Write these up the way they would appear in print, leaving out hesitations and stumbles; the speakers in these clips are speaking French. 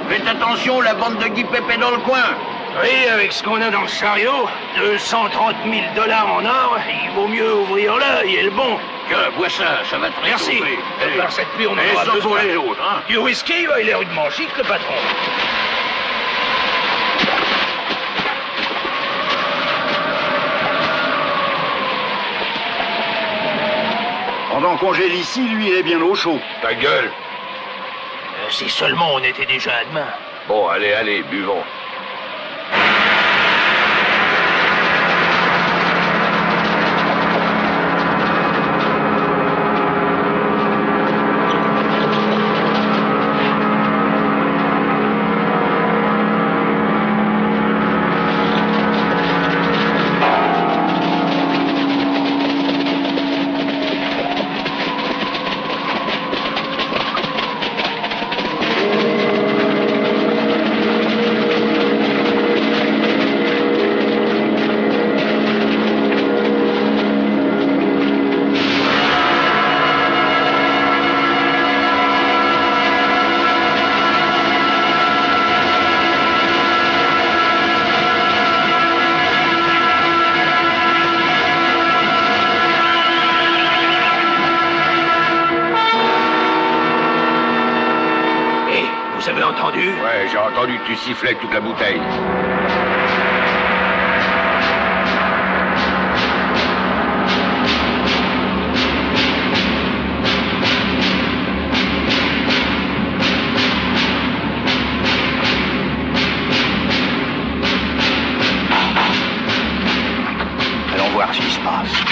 Faites attention, la bande de Guy Pépé dans le coin. Oui, avec ce qu'on a dans le chariot, 230 000 $ en or, il vaut mieux ouvrir l'œil et le bon. Que, bois ça va te Merci. réchauffer. Par cette pluie, on en Et aura ça pour besoin. les autres, hein. Du whisky, il est rudement chic, le patron. Pendant qu'on gèle ici, lui, il est bien au chaud. Ta gueule. Si seulement on était déjà à demain. Bon, allez, buvons. Vous avez entendu? Ouais, j'ai entendu que tu sifflais toute la bouteille. Allons voir ce qui se passe.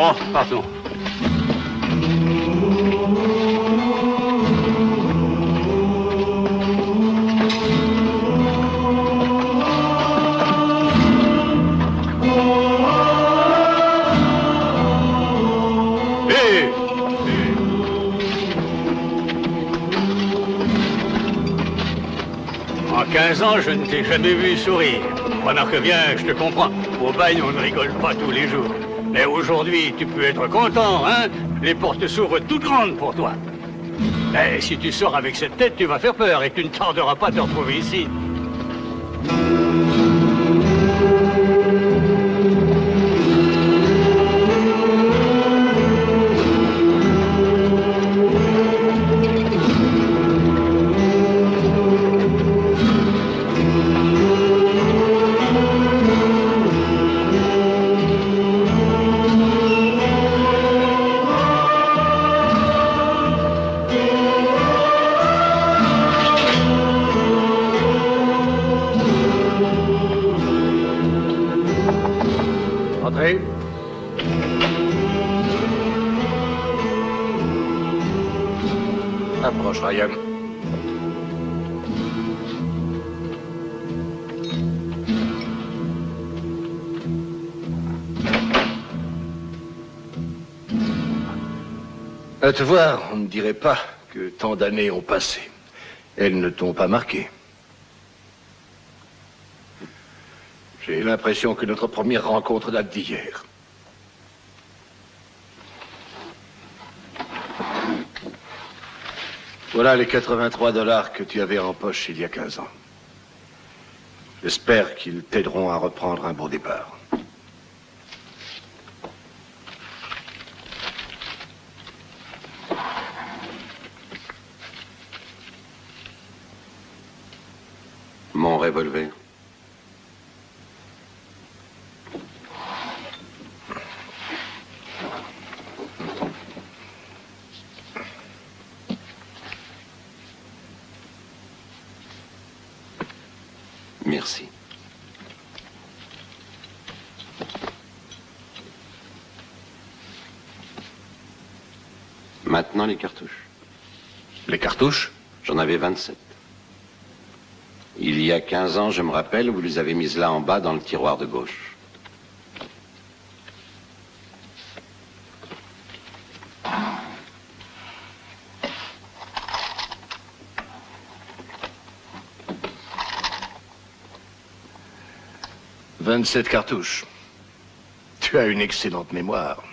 Bon, partons. En 15 ans, je ne t'ai jamais vu sourire. Remarque bien, je te comprends. Au bagne, on ne rigole pas tous les jours. Mais aujourd'hui, tu peux être content, hein? Les portes s'ouvrent toutes grandes pour toi. Mais si tu sors avec cette tête, tu vas faire peur et tu ne tarderas pas à te retrouver ici. Entrez. Approche, Ryan. À te voir, on ne dirait pas que tant d'années ont passé. Elles ne t'ont pas marqué. J'ai l'impression que notre première rencontre date d'hier. Voilà les 83 $ que tu avais en poche il y a 15 ans. J'espère qu'ils t'aideront à reprendre un bon départ. Mon revolver. Merci. Maintenant, les cartouches. Les cartouches? J'en avais 27. Il y a 15 ans, je me rappelle, vous les avez mises là en bas dans le tiroir de gauche. « 27 cartouches. Tu as une excellente mémoire. »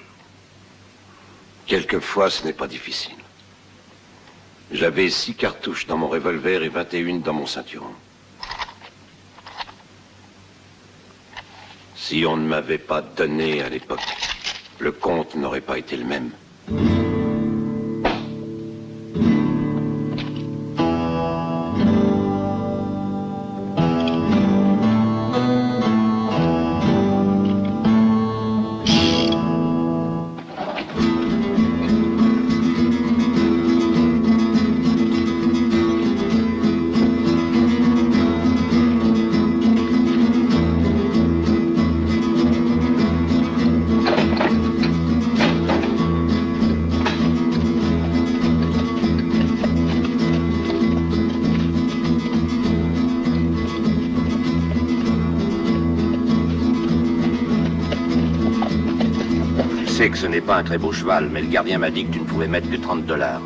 Quelquefois, ce n'est pas difficile. J'avais 6 cartouches dans mon revolver et 21 dans mon ceinturon. Si on ne m'avait pas donné à l'époque, le compte n'aurait pas été le même. Je sais que ce n'est pas un très beau cheval, mais le gardien m'a dit que tu ne pouvais mettre que 30 $.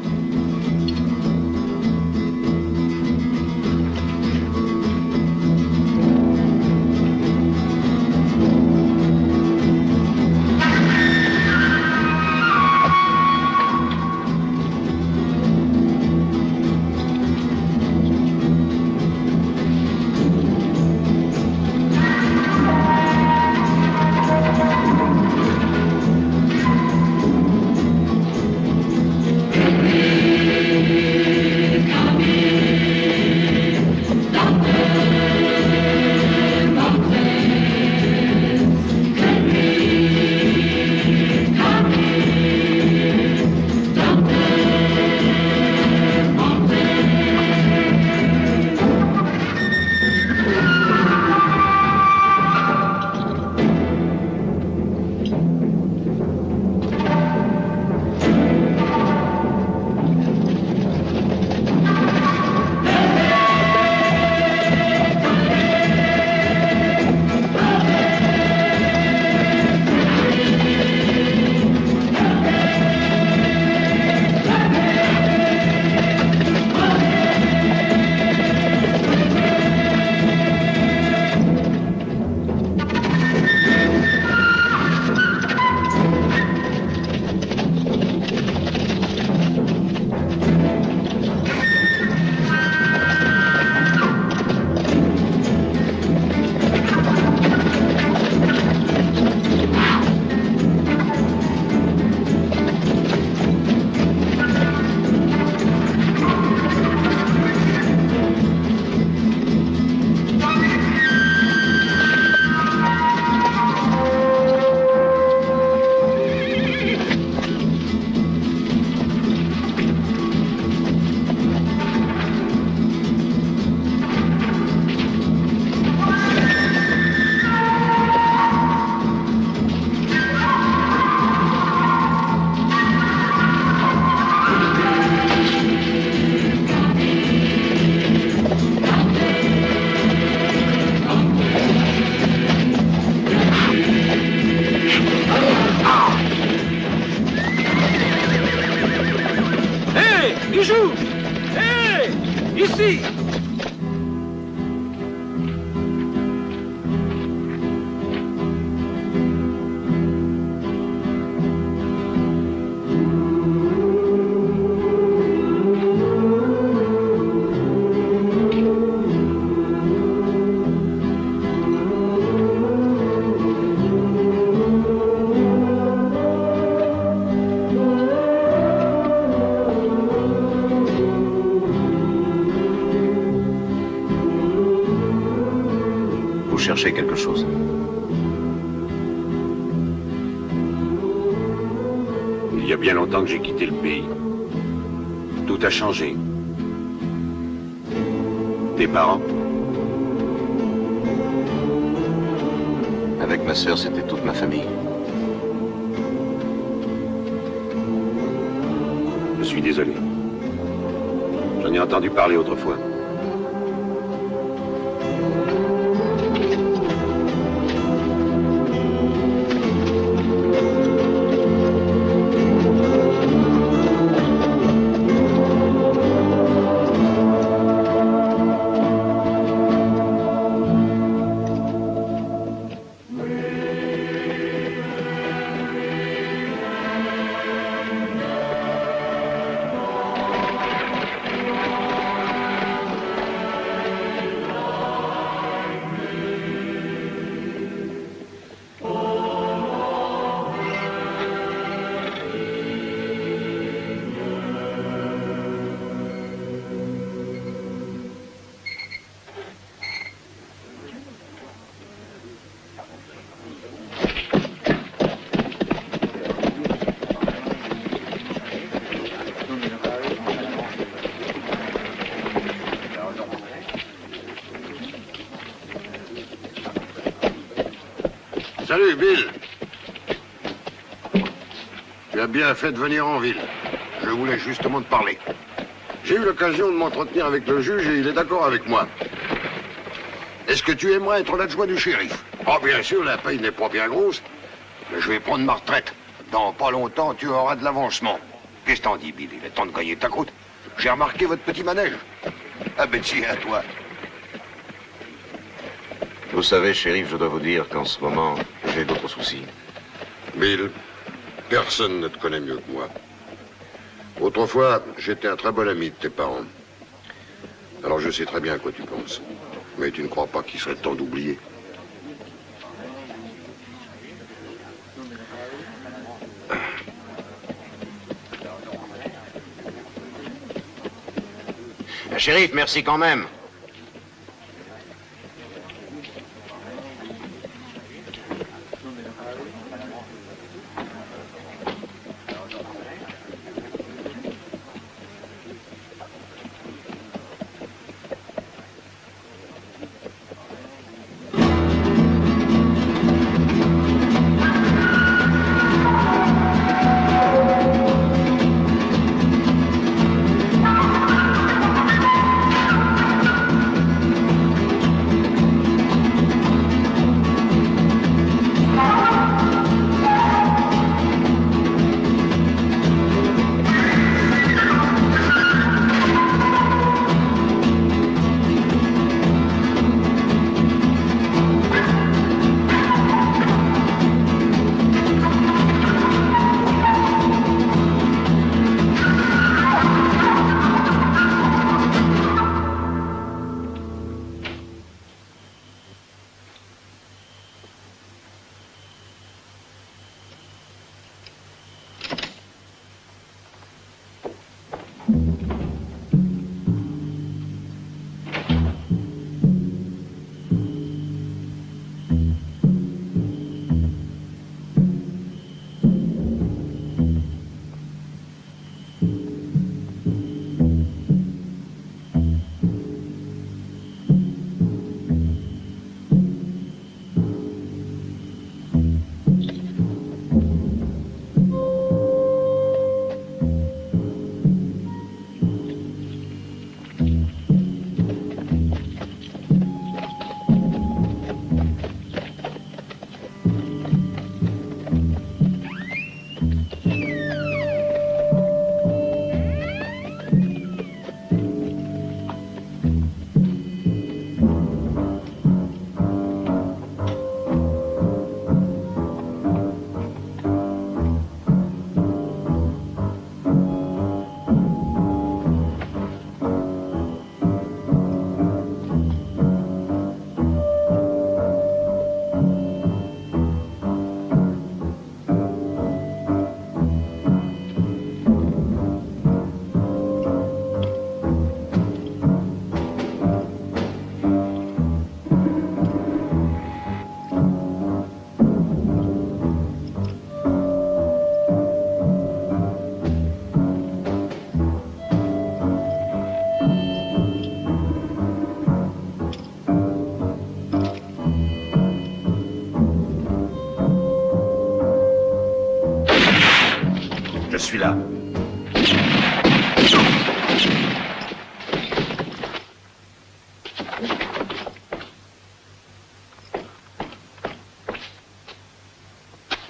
cherchez quelque chose. Il y a bien longtemps que j'ai quitté le pays. Tout a changé. Tes parents? Avec ma sœur, c'était toute ma famille. Je suis désolé. J'en ai entendu parler autrefois. Salut, Bill. Tu as bien fait de venir en ville. Je voulais justement te parler. J'ai eu l'occasion de m'entretenir avec le juge et il est d'accord avec moi. Est-ce que tu aimerais être l'adjoint du shérif? Oh, bien sûr, la paye n'est pas bien grosse, mais je vais prendre ma retraite. Dans pas longtemps, tu auras de l'avancement. Qu'est-ce que t'en dis, Bill? Il est temps de gagner ta croûte. J'ai remarqué votre petit manège. Ah, Betsy, à toi. Vous savez, shérif, je dois vous dire qu'en ce moment, j'ai d'autres soucis. Bill, personne ne te connaît mieux que moi. Autrefois, j'étais un très bon ami de tes parents. Alors je sais très bien à quoi tu penses. Mais tu ne crois pas qu'il serait temps d'oublier? Shérif, merci quand même. Je suis là.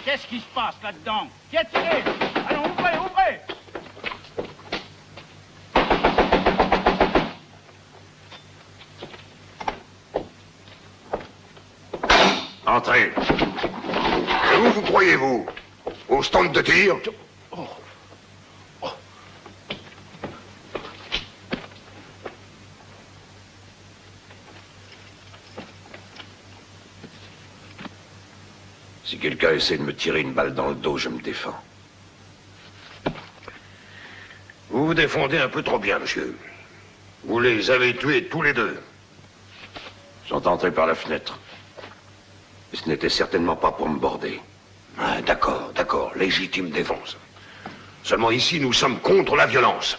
Qu'est-ce qui se passe là-dedans? Qui a tiré? Allons, ouvrez, ouvrez! Entrez. Et où vous croyez-vous? Au stand de tir? Si quelqu'un essaie de me tirer une balle dans le dos, je me défends. Vous vous défendez un peu trop bien, monsieur. Vous les avez tués tous les deux. Ils sont entrés par la fenêtre. Et ce n'était certainement pas pour me border. Ah, d'accord, légitime défense. Seulement ici, nous sommes contre la violence.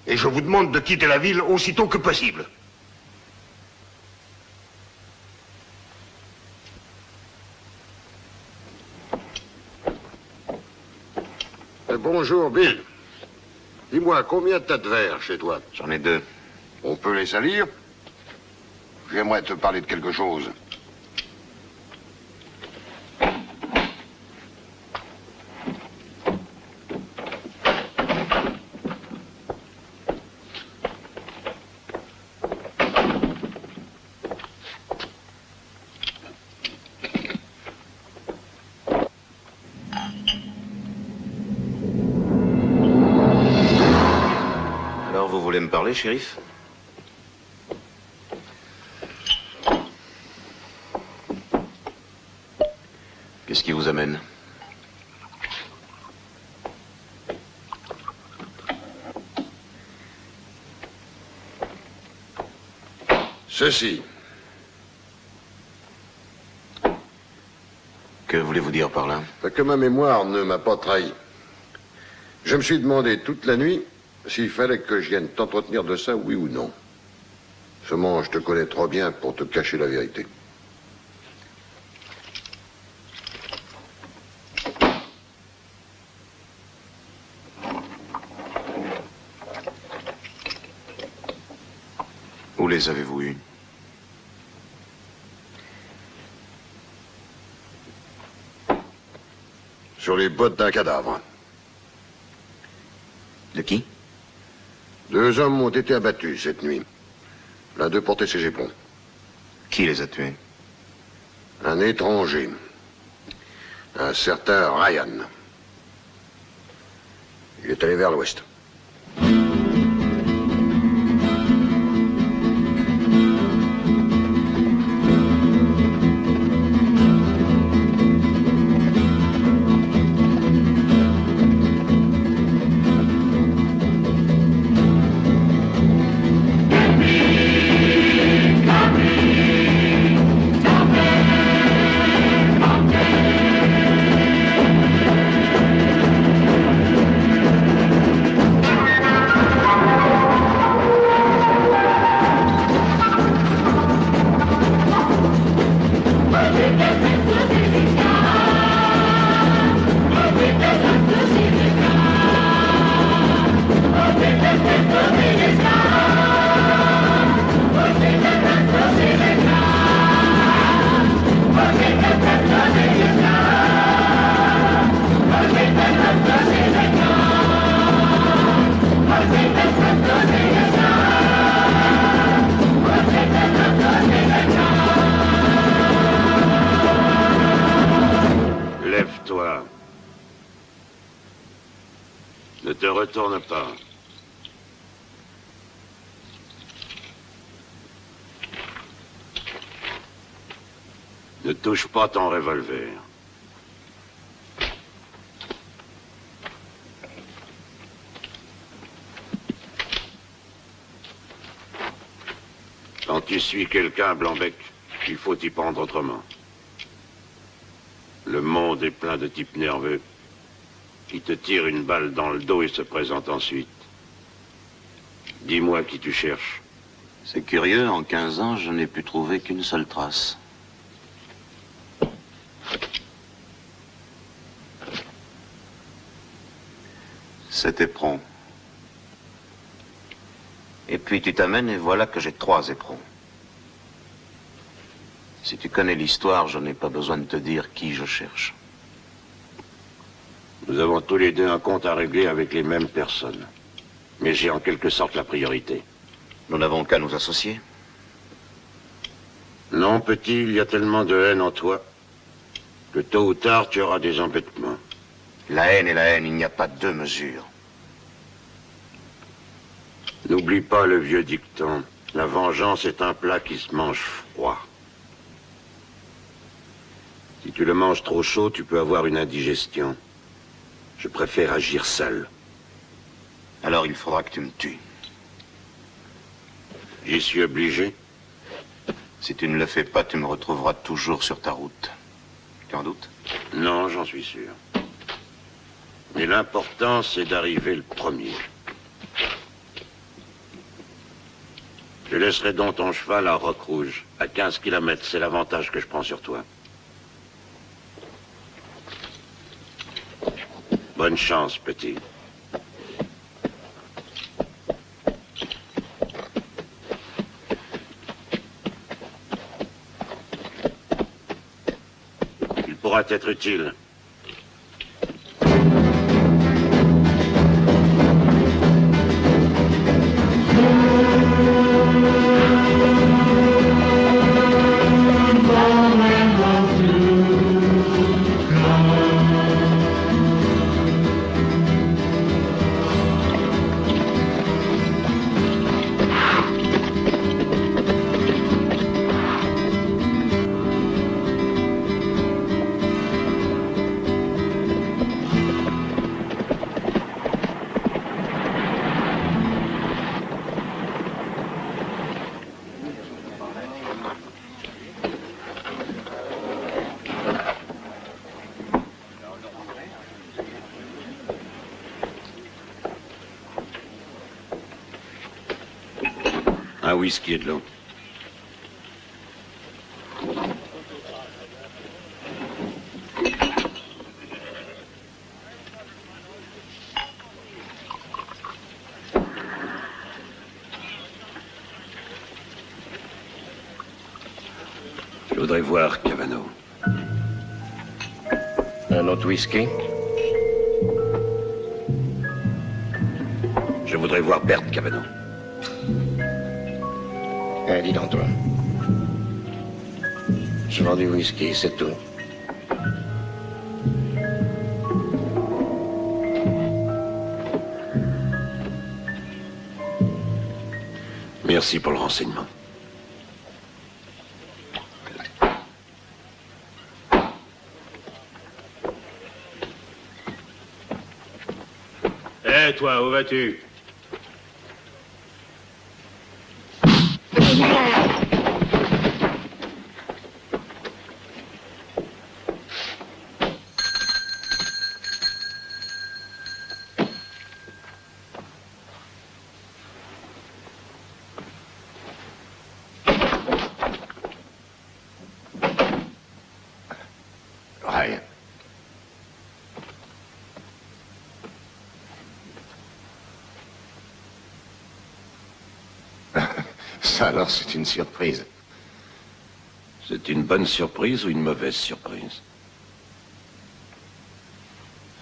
Et je vous demande de quitter la ville aussitôt que possible. Bonjour, Bill. Dis-moi, combien t'as de verres chez toi? J'en ai 2. On peut les salir? J'aimerais te parler de quelque chose. Vous voulez me parler, shérif? Qu'est-ce qui vous amène? Ceci. Que voulez-vous dire par là? Que ma mémoire ne m'a pas trahi. Je me suis demandé toute la nuit s'il fallait que je vienne t'entretenir de ça, oui ou non. Seulement, je te connais trop bien pour te cacher la vérité. Où les avez-vous eus? Sur les bottes d'un cadavre. De qui? 2 hommes ont été abattus cette nuit. L'un d'eux portait ses éperons. Qui les a tués? Un étranger. Un certain Ryan. Il est allé vers l'ouest. Lève-toi. Ne te retourne pas. Ne touche pas ton revolver. Quand tu suis quelqu'un, Blanc-Bec, il faut t'y prendre autrement. Le monde est plein de types nerveux qui te tirent une balle dans le dos et se présentent ensuite. Dis-moi qui tu cherches. C'est curieux, en 15 ans, je n'ai pu trouver qu'une seule trace. 7 éperons. Et puis tu t'amènes et voilà que j'ai 3 éperons. Si tu connais l'histoire, je n'ai pas besoin de te dire qui je cherche. Nous avons tous les deux un compte à régler avec les mêmes personnes. Mais j'ai en quelque sorte la priorité. Nous n'avons qu'à nous associer. Non, petit, il y a tellement de haine en toi que tôt ou tard, tu auras des embêtements. La haine et la haine, il n'y a pas de 2 mesures. N'oublie pas le vieux dicton. La vengeance est un plat qui se mange froid. Si tu le manges trop chaud, tu peux avoir une indigestion. Je préfère agir seul. Alors il faudra que tu me tues. J'y suis obligé. Si tu ne le fais pas, tu me retrouveras toujours sur ta route. Tu en doutes? Non, j'en suis sûr. Mais l'important, c'est d'arriver le premier. Je laisserai donc ton cheval à Roc-Rouge, à 15 km. C'est l'avantage que je prends sur toi. Bonne chance, petit. Il pourra être utile. Un whisky et de l'eau. Je voudrais voir Cavano. Un autre whisky? Je voudrais voir Bert Cavano. Dis donc, toi. Je vends du whisky, c'est tout. Merci pour le renseignement. Hé, toi, où vas-tu? Rien. Ça alors, c'est une surprise. C'est une bonne surprise ou une mauvaise surprise?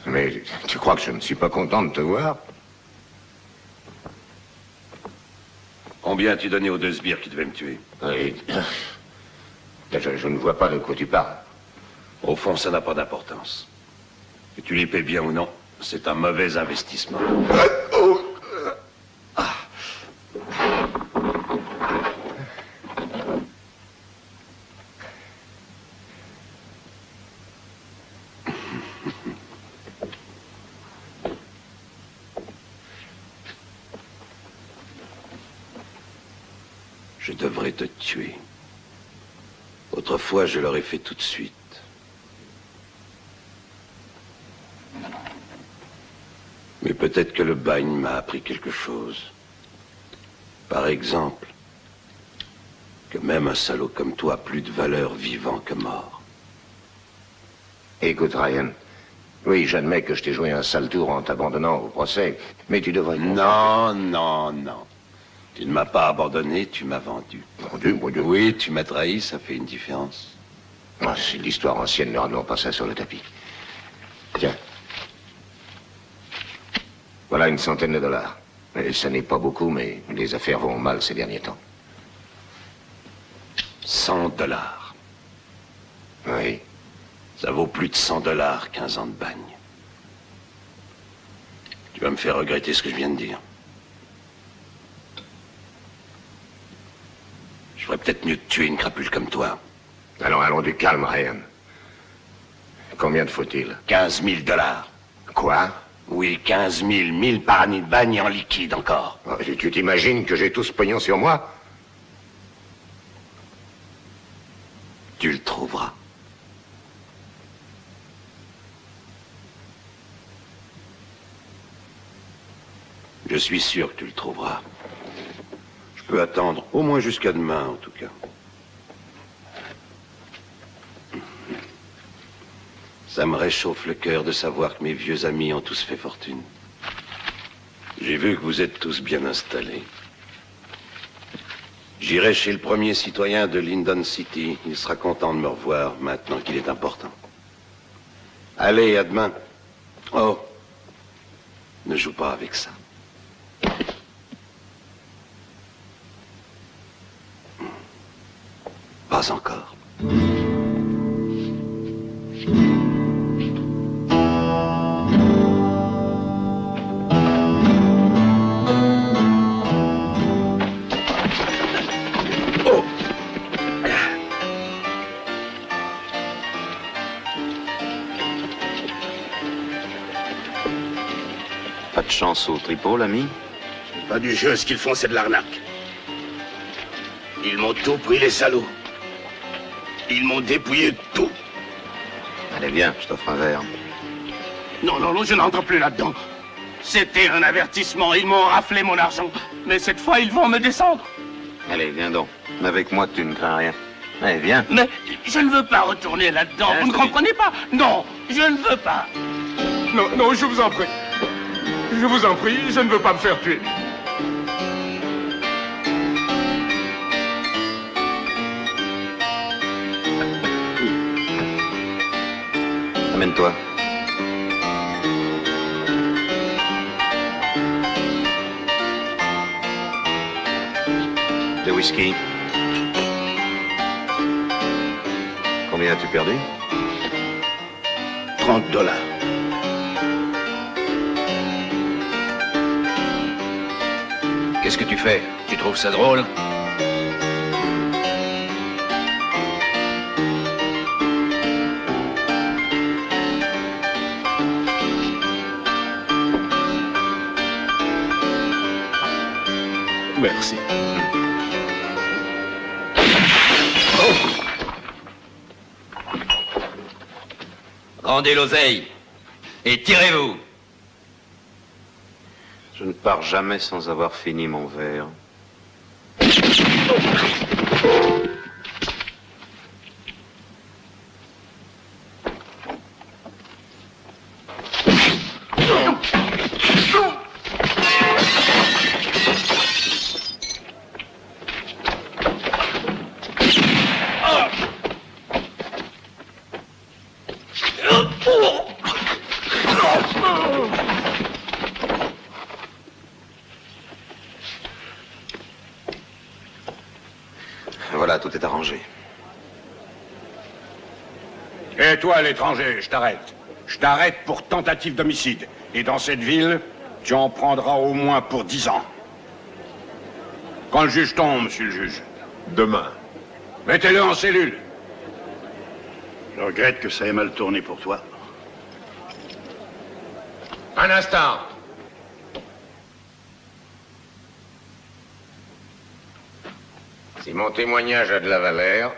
Mais tu crois que je ne suis pas content de te voir? Combien as-tu donné aux 2 sbires qui devaient me tuer? Oui. Je ne vois pas de quoi tu parles. Au fond, ça n'a pas d'importance. Que tu les paies bien ou non, c'est un mauvais investissement. Je devrais te tuer. Autrefois, je l'aurais fait tout de suite. Mais peut-être que le bagne m'a appris quelque chose. Par exemple, que même un salaud comme toi a plus de valeur vivant que mort. Écoute, Ryan, Oui, j'admets que je t'ai joué un sale tour en t'abandonnant au procès, mais tu devrais... Non, non, non. Tu ne m'as pas abandonné, tu m'as vendu. Vendu, mon Dieu. Oui, tu m'as trahi, ça fait une différence. Ah, c'est l'histoire ancienne, ne ramenons pas ça sur le tapis. Tiens. Voilà une centaine de dollars. Et ça n'est pas beaucoup, mais les affaires vont mal ces derniers temps. 100 $. Oui. Ça vaut plus de 100 $ 15 ans de bagne. Tu vas me faire regretter ce que je viens de dire. Je ferais peut-être mieux de tuer une crapule comme toi. Allons du calme, Ryan. Combien te faut-il? 15 000 $. Quoi? Oui, 15 000, 1000 par année de bagne et en liquide encore. Oh, tu t'imagines que j'ai tout ce pognon sur moi? Tu le trouveras. Je suis sûr que tu le trouveras. Je peux attendre au moins jusqu'à demain, en tout cas. Ça me réchauffe le cœur de savoir que mes vieux amis ont tous fait fortune. J'ai vu que vous êtes tous bien installés. J'irai chez le premier citoyen de Lyndon City. Il sera content de me revoir maintenant qu'il est important. Allez, à demain. Oh, ne joue pas avec ça. Pas encore. Pas de chance au tripot, l'ami? Pas du jeu, ce qu'ils font, c'est de l'arnaque. Ils m'ont tout pris, les salauds. Ils m'ont dépouillé de tout. Allez, viens, je t'offre un verre. Non, non, non, je n'entre plus là-dedans. C'était un avertissement, ils m'ont raflé mon argent. Mais cette fois, ils vont me descendre. Allez, viens donc. Avec moi, tu ne crains rien. Allez, viens. Mais je ne veux pas retourner là-dedans, vous ne comprenez pas? Non, je ne veux pas. Non, non, je vous en prie. Je vous en prie, je ne veux pas me faire tuer. Amène-toi. De whisky. Combien as-tu perdu? 30 $. Qu'est-ce que tu fais? Tu trouves ça drôle? Merci. Rendez l'oseille et tirez-vous. Je ne pars jamais sans avoir fini mon verre. Voilà, tout est arrangé. Et toi, l'étranger, je t'arrête. Je t'arrête pour tentative d'homicide. Et dans cette ville, tu en prendras au moins pour 10 ans. Quand le juge tombe, monsieur le juge. Demain. Mettez-le en cellule. Je regrette que ça ait mal tourné pour toi. Un instant. Si mon témoignage a de la valeur,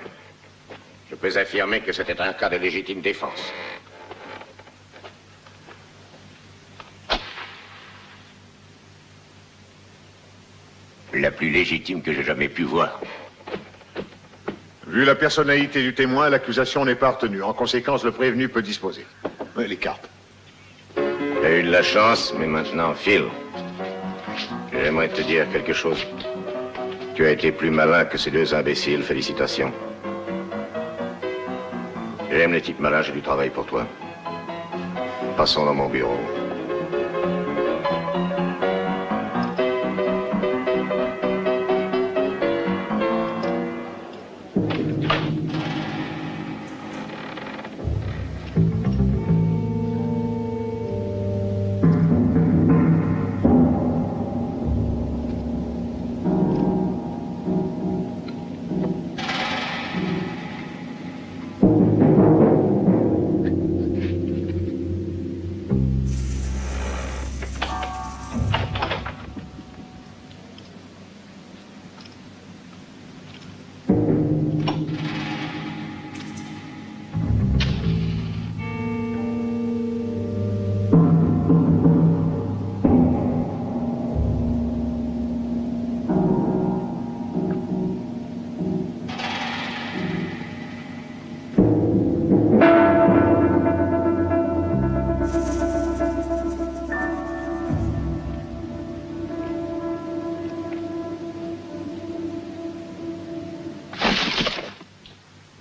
je peux affirmer que c'était un cas de légitime défense. La plus légitime que j'ai jamais pu voir. Vu la personnalité du témoin, l'accusation n'est pas retenue. En conséquence, le prévenu peut disposer. Oui, les cartes. Tu as eu de la chance, mais maintenant, Phil, j'aimerais te dire quelque chose. Tu as été plus malin que ces deux imbéciles, félicitations. J'aime les types malins, j'ai du travail pour toi. Passons dans mon bureau.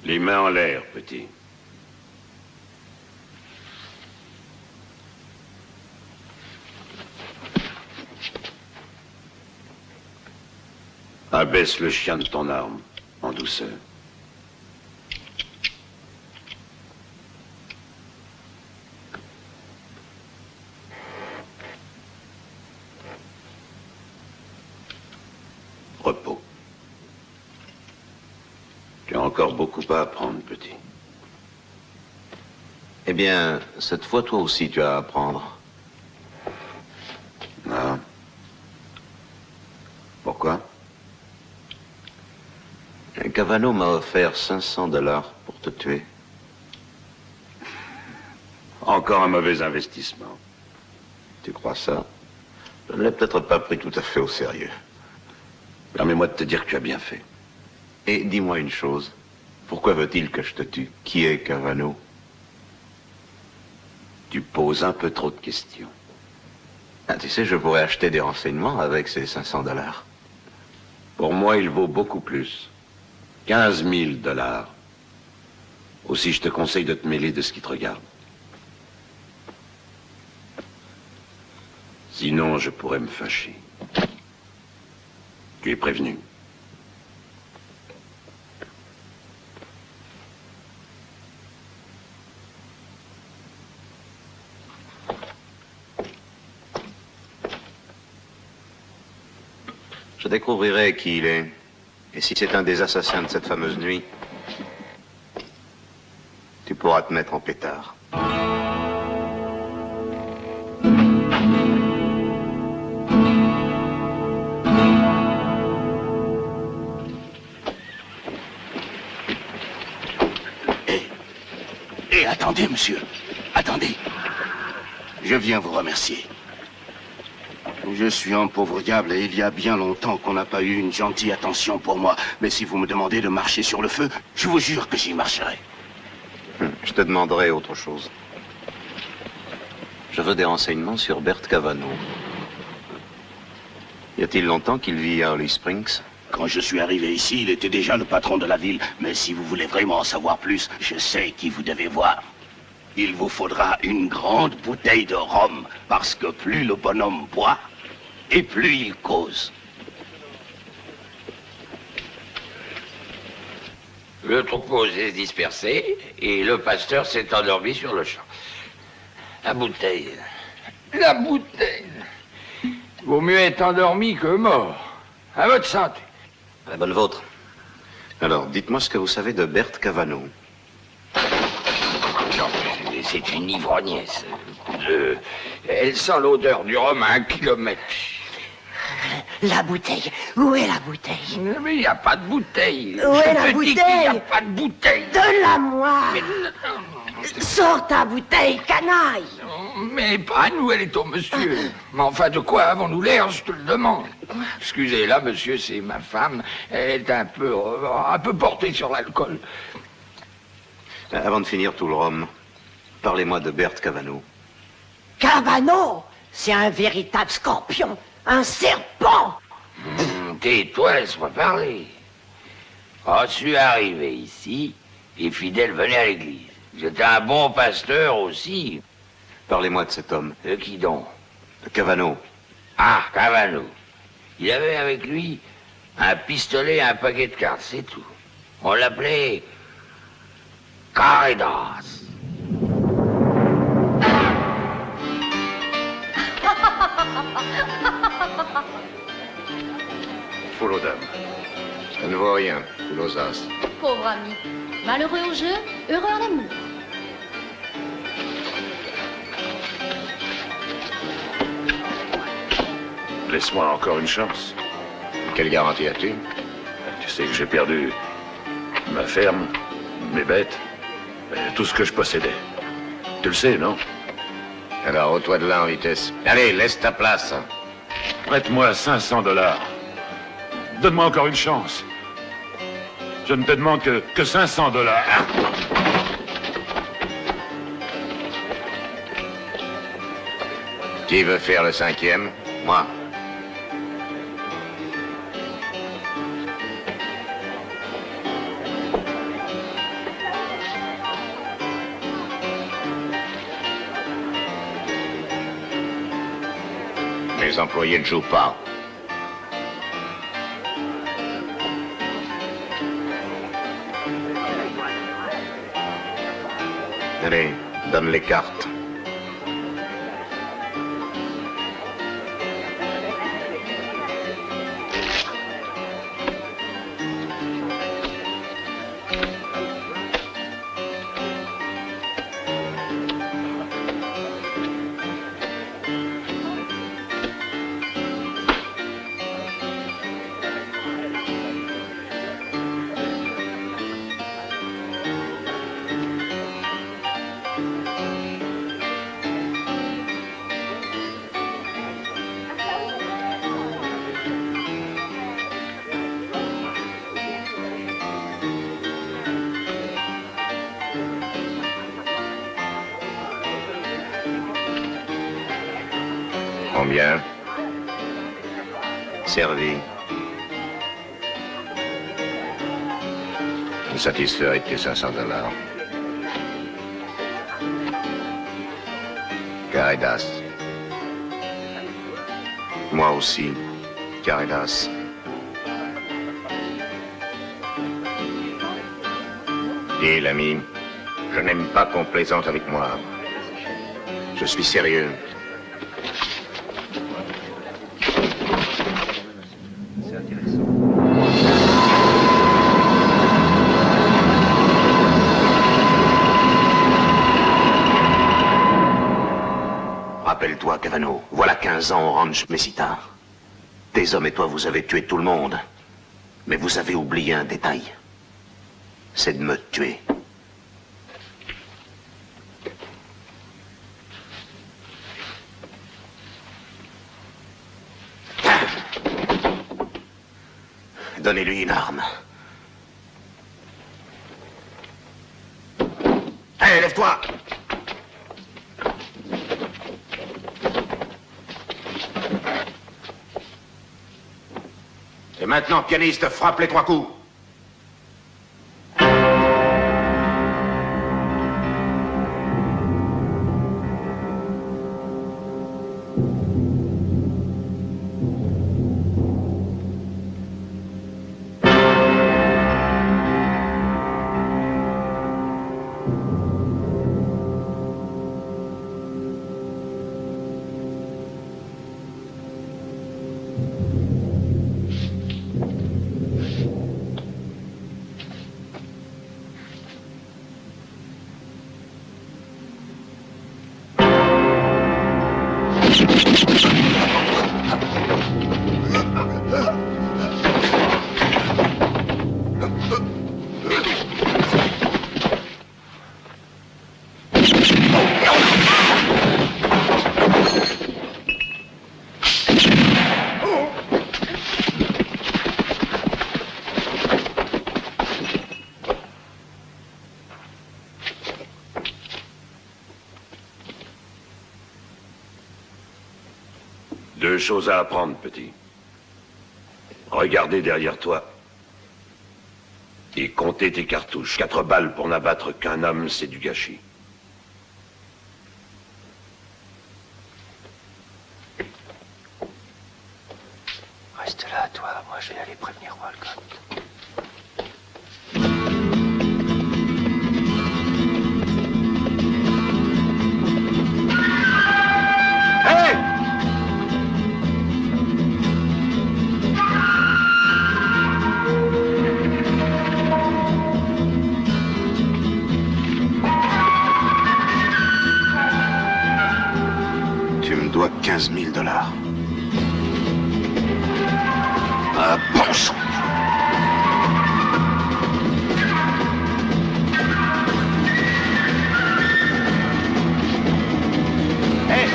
Les mains en l'air, petit. Abaisse le chien de ton arme, en douceur. Repos. Tu as encore beaucoup à apprendre, petit. Eh bien, cette fois, toi aussi, tu as à apprendre. Non. Pourquoi? Cavano m'a offert $500 pour te tuer. Encore un mauvais investissement. Tu crois ça? Je ne l'ai peut-être pas pris tout à fait au sérieux. Permets-moi de te dire que tu as bien fait. Et dis-moi une chose. Pourquoi veut-il que je te tue? Qui est Cavano? Tu poses un peu trop de questions. Ah, tu sais, je pourrais acheter des renseignements avec ces $500. Pour moi, il vaut beaucoup plus. $15 000. Aussi, je te conseille de te mêler de ce qui te regarde. Sinon, je pourrais me fâcher. Tu es prévenu. Je découvrirai qui il est. Et si c'est un des assassins de cette fameuse nuit, tu pourras te mettre en pétard. Attendez, monsieur. Attendez. Je viens vous remercier. Je suis un pauvre diable et il y a bien longtemps qu'on n'a pas eu une gentille attention pour moi. Mais si vous me demandez de marcher sur le feu, je vous jure que j'y marcherai. Je te demanderai autre chose. Je veux des renseignements sur Bert Cavano. Y a-t-il longtemps qu'il vit à Holly Springs? Quand je suis arrivé ici, il était déjà le patron de la ville. Mais si vous voulez vraiment en savoir plus, je sais qui vous devez voir. Il vous faudra une grande bouteille de rhum, parce que plus le bonhomme boit, et plus il cause. Le troupeau s'est dispersé et le pasteur s'est endormi sur le champ. La bouteille. La bouteille. Vaut mieux être endormi que mort. À votre santé. À la bonne vôtre. Alors, dites-moi ce que vous savez de Bert Cavano. Non, c'est une ivrognesse. Elle sent l'odeur du rhum à 1 kilomètre. La bouteille. Où est la bouteille? Mais il n'y a pas de bouteille. Où est la bouteille? Il n'y a pas de bouteille. Donne-la-moi. Sors ta bouteille, canaille. Mais pas à nous, elle est au monsieur. Mais enfin, de quoi avons-nous l'air, je te le demande. Excusez-la, monsieur, c'est ma femme. Elle est un peu portée sur l'alcool. Avant de finir tout le rhum, parlez-moi de Bert Cavano. Cavano, c'est un véritable scorpion, un serpent. Tais-toi, laisse-moi parler. Quand je suis arrivé ici, les fidèles venaient à l'église. J'étais un bon pasteur aussi. Parlez-moi de cet homme. De qui donc? De Cavano. Ah, Cavano. Il avait avec lui un pistolet et un paquet de cartes, c'est tout. On l'appelait Caridas. Foule aux dames. Ça ne vaut rien, foule aux as. Pauvre ami. Malheureux au jeu, heureux en amour. Laisse-moi encore une chance. Quelle garantie as-tu? Tu sais que j'ai perdu ma ferme, mes bêtes, tout ce que je possédais. Tu le sais, non? Alors, ôte-toi de là en vitesse. Allez, laisse ta place. Prête-moi 500 $. Donne-moi encore une chance. Je ne te demande que 500 $. Qui veut faire le 5e? Moi. Les employés ne jouent pas. Allez, donne les cartes. Combien? Servi. Me satisferai de tes 500 $. Caridas. Moi aussi, Caridas. Dis, l'ami, je n'aime pas qu'on plaisante avec moi. Je suis sérieux. Rappelle-toi, Cavano, voilà 15 ans au ranch Mesita. Tes hommes et toi, vous avez tué tout le monde. Mais vous avez oublié un détail. C'est de me tuer. Donnez-lui une arme. Hé, lève-toi! Et maintenant, pianiste, frappe les 3 coups. 2 choses à apprendre, petit. Regardez derrière toi. Et comptez tes cartouches. 4 balles pour n'abattre qu'un homme, c'est du gâchis. Reste là, toi. Moi, je vais aller prévenir Walcott. Tu me dois 15 000 $. Ah, bon sang. Hé!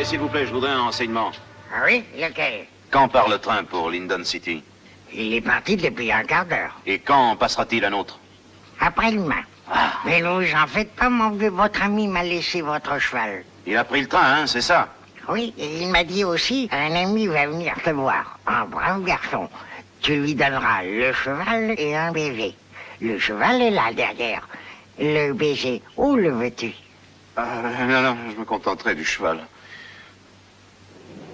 S'il vous plaît, je voudrais un renseignement. Ah oui, lequel? Quand part le train pour Lyndon City? Il est parti depuis un quart d'heure. Et quand passera-t-il un autre? Après-demain. Mais ne vous en faites pas, mon vieux, votre ami m'a laissé votre cheval. Il a pris le train, hein, c'est ça? Oui, et il m'a dit aussi, un ami va venir te voir, un brave garçon. Tu lui donneras le cheval et un baiser. Le cheval est là, derrière. Le baiser, où le veux-tu? Non, je me contenterai du cheval.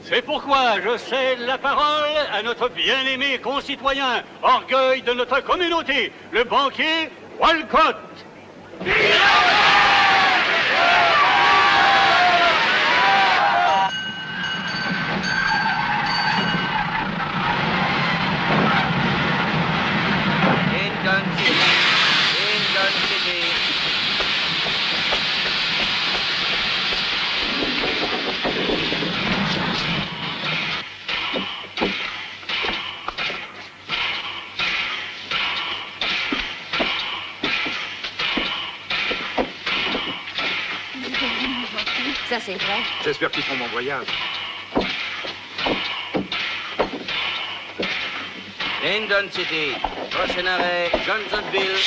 C'est pourquoi je cède la parole à notre bien-aimé concitoyen, orgueil de notre communauté, le banquier Walcott. Lyndon City. Ça, c'est vrai. J'espère qu'ils font mon voyage. Lyndon City. Prochain arrêt, Johnsonville.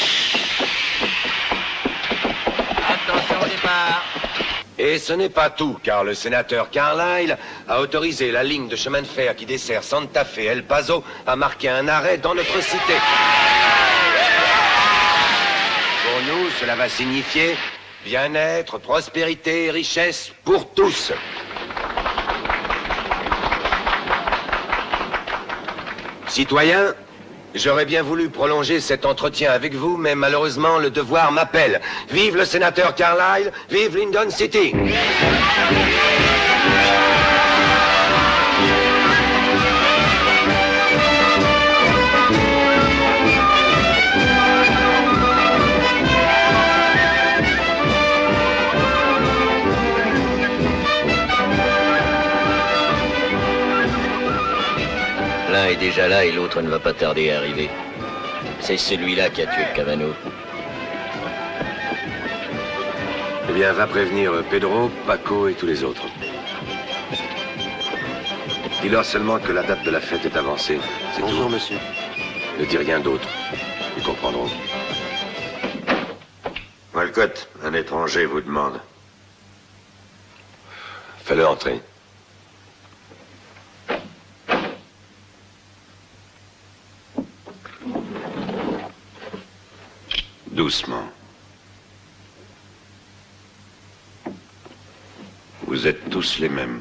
Attention au départ. Et ce n'est pas tout, car le sénateur Carlyle a autorisé la ligne de chemin de fer qui dessert Santa Fe El Paso à marquer un arrêt dans notre cité. Pour nous, cela va signifier bien-être, prospérité et richesse pour tous. Citoyens, j'aurais bien voulu prolonger cet entretien avec vous, mais malheureusement, le devoir m'appelle. Vive le sénateur Carlyle, vive Lyndon City! L'un est déjà là et l'autre ne va pas tarder à arriver. C'est celui-là qui a tué Cavano. Eh bien, va prévenir Pedro, Paco et tous les autres. Dis-leur seulement que la date de la fête est avancée. Bonjour, monsieur. Ne dis rien d'autre. Ils comprendront. Walcott, un étranger vous demande. Fais-le entrer. Doucement. Vous êtes tous les mêmes.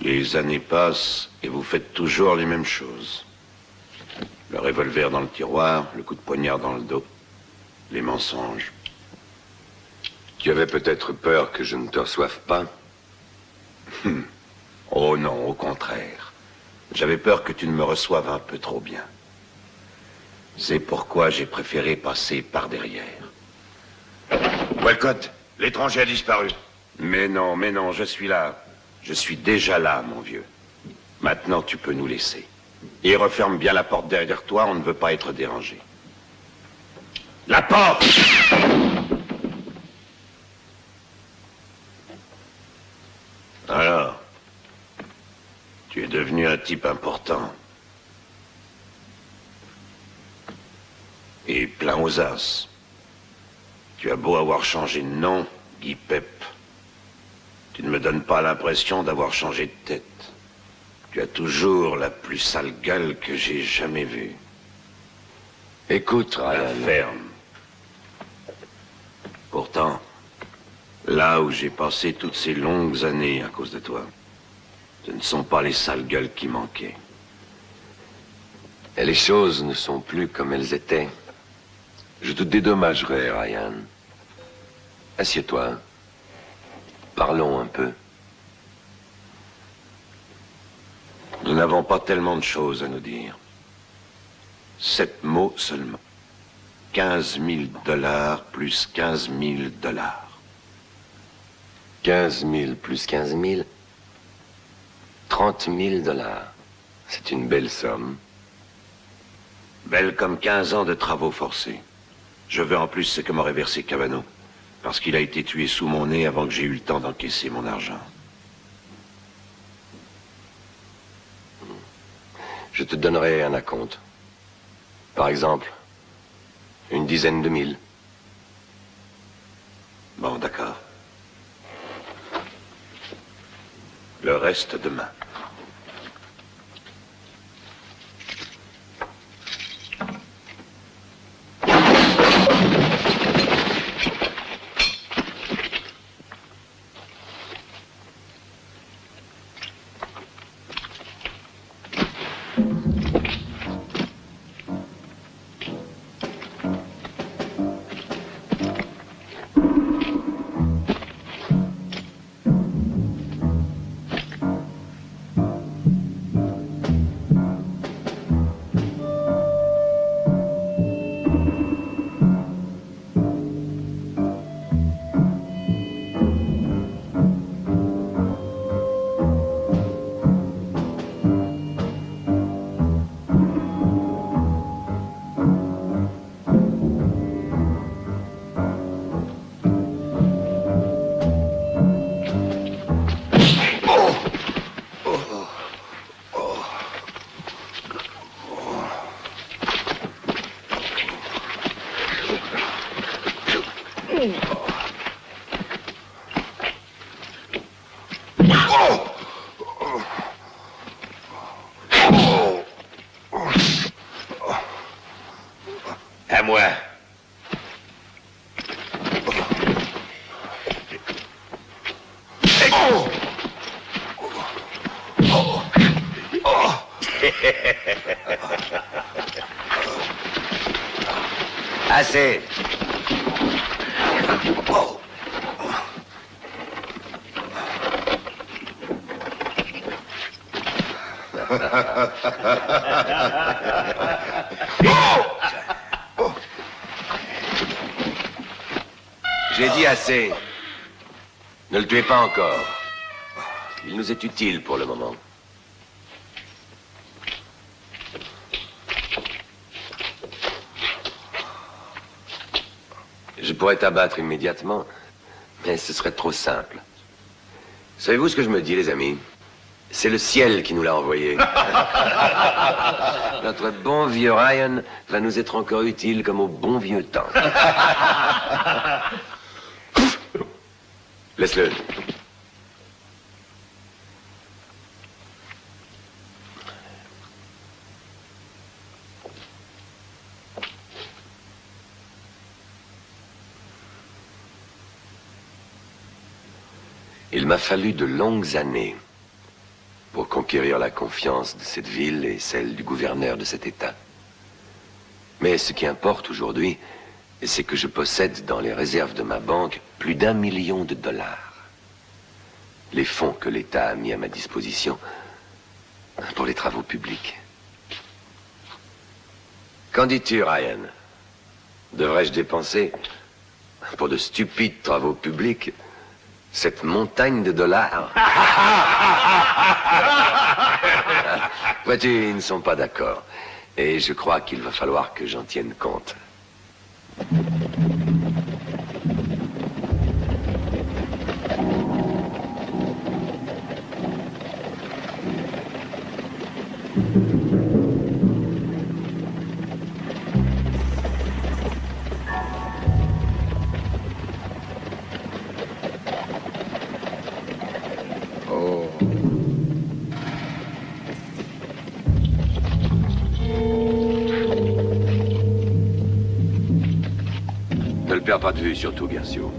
Les années passent et vous faites toujours les mêmes choses. Le revolver dans le tiroir, le coup de poignard dans le dos, les mensonges. Tu avais peut-être peur que je ne te reçoive pas? Oh non, au contraire. J'avais peur que tu ne me reçoives un peu trop bien. C'est pourquoi j'ai préféré passer par derrière. Walcott, l'étranger a disparu. Mais non, je suis là. Je suis déjà là, mon vieux. Maintenant, tu peux nous laisser. Et referme bien la porte derrière toi, on ne veut pas être dérangé. La porte! Alors, tu es devenu un type important. Et plein aux as. Tu as beau avoir changé de nom, Guy Pep. Tu ne me donnes pas l'impression d'avoir changé de tête. Tu as toujours la plus sale gueule que j'ai jamais vue. Écoute, Ryan. La ferme. Pourtant, là où j'ai passé toutes ces longues années à cause de toi, ce ne sont pas les sales gueules qui manquaient. Et les choses ne sont plus comme elles étaient. Je te dédommagerai, Ryan. Assieds-toi. Parlons un peu. Nous n'avons pas tellement de choses à nous dire. 7 mots seulement. 15 000 $ plus 15 000 $. 15 000 plus 15 000. 30 000 $. C'est une belle somme. Belle comme 15 ans de travaux forcés. Je veux en plus ce que m'aurait versé Cavano, parce qu'il a été tué sous mon nez avant que j'ai eu le temps d'encaisser mon argent. Je te donnerai un acompte. Par exemple, une dizaine de mille. Bon, d'accord. Le reste demain. À moi. Assez. J'ai dit assez. Ne le tuez pas encore. Il nous est utile pour le moment. Je pourrais t'abattre immédiatement, mais ce serait trop simple. Savez-vous ce que je me dis, les amis? C'est le ciel qui nous l'a envoyé. Notre bon vieux Ryan va nous être encore utile comme au bon vieux temps. Laisse-le. Il m'a fallu de longues années pour conquérir la confiance de cette ville et celle du gouverneur de cet État. Mais ce qui importe aujourd'hui, c'est que je possède dans les réserves de ma banque plus d'1 million de $. Les fonds que l'État a mis à ma disposition pour les travaux publics. Qu'en dis-tu, Ryan? Devrais-je dépenser pour de stupides travaux publics cette montagne de $? Vois-tu, ils ne sont pas d'accord. Et je crois qu'il va falloir que j'en tienne compte. perds pas de vue, surtout, Guercio.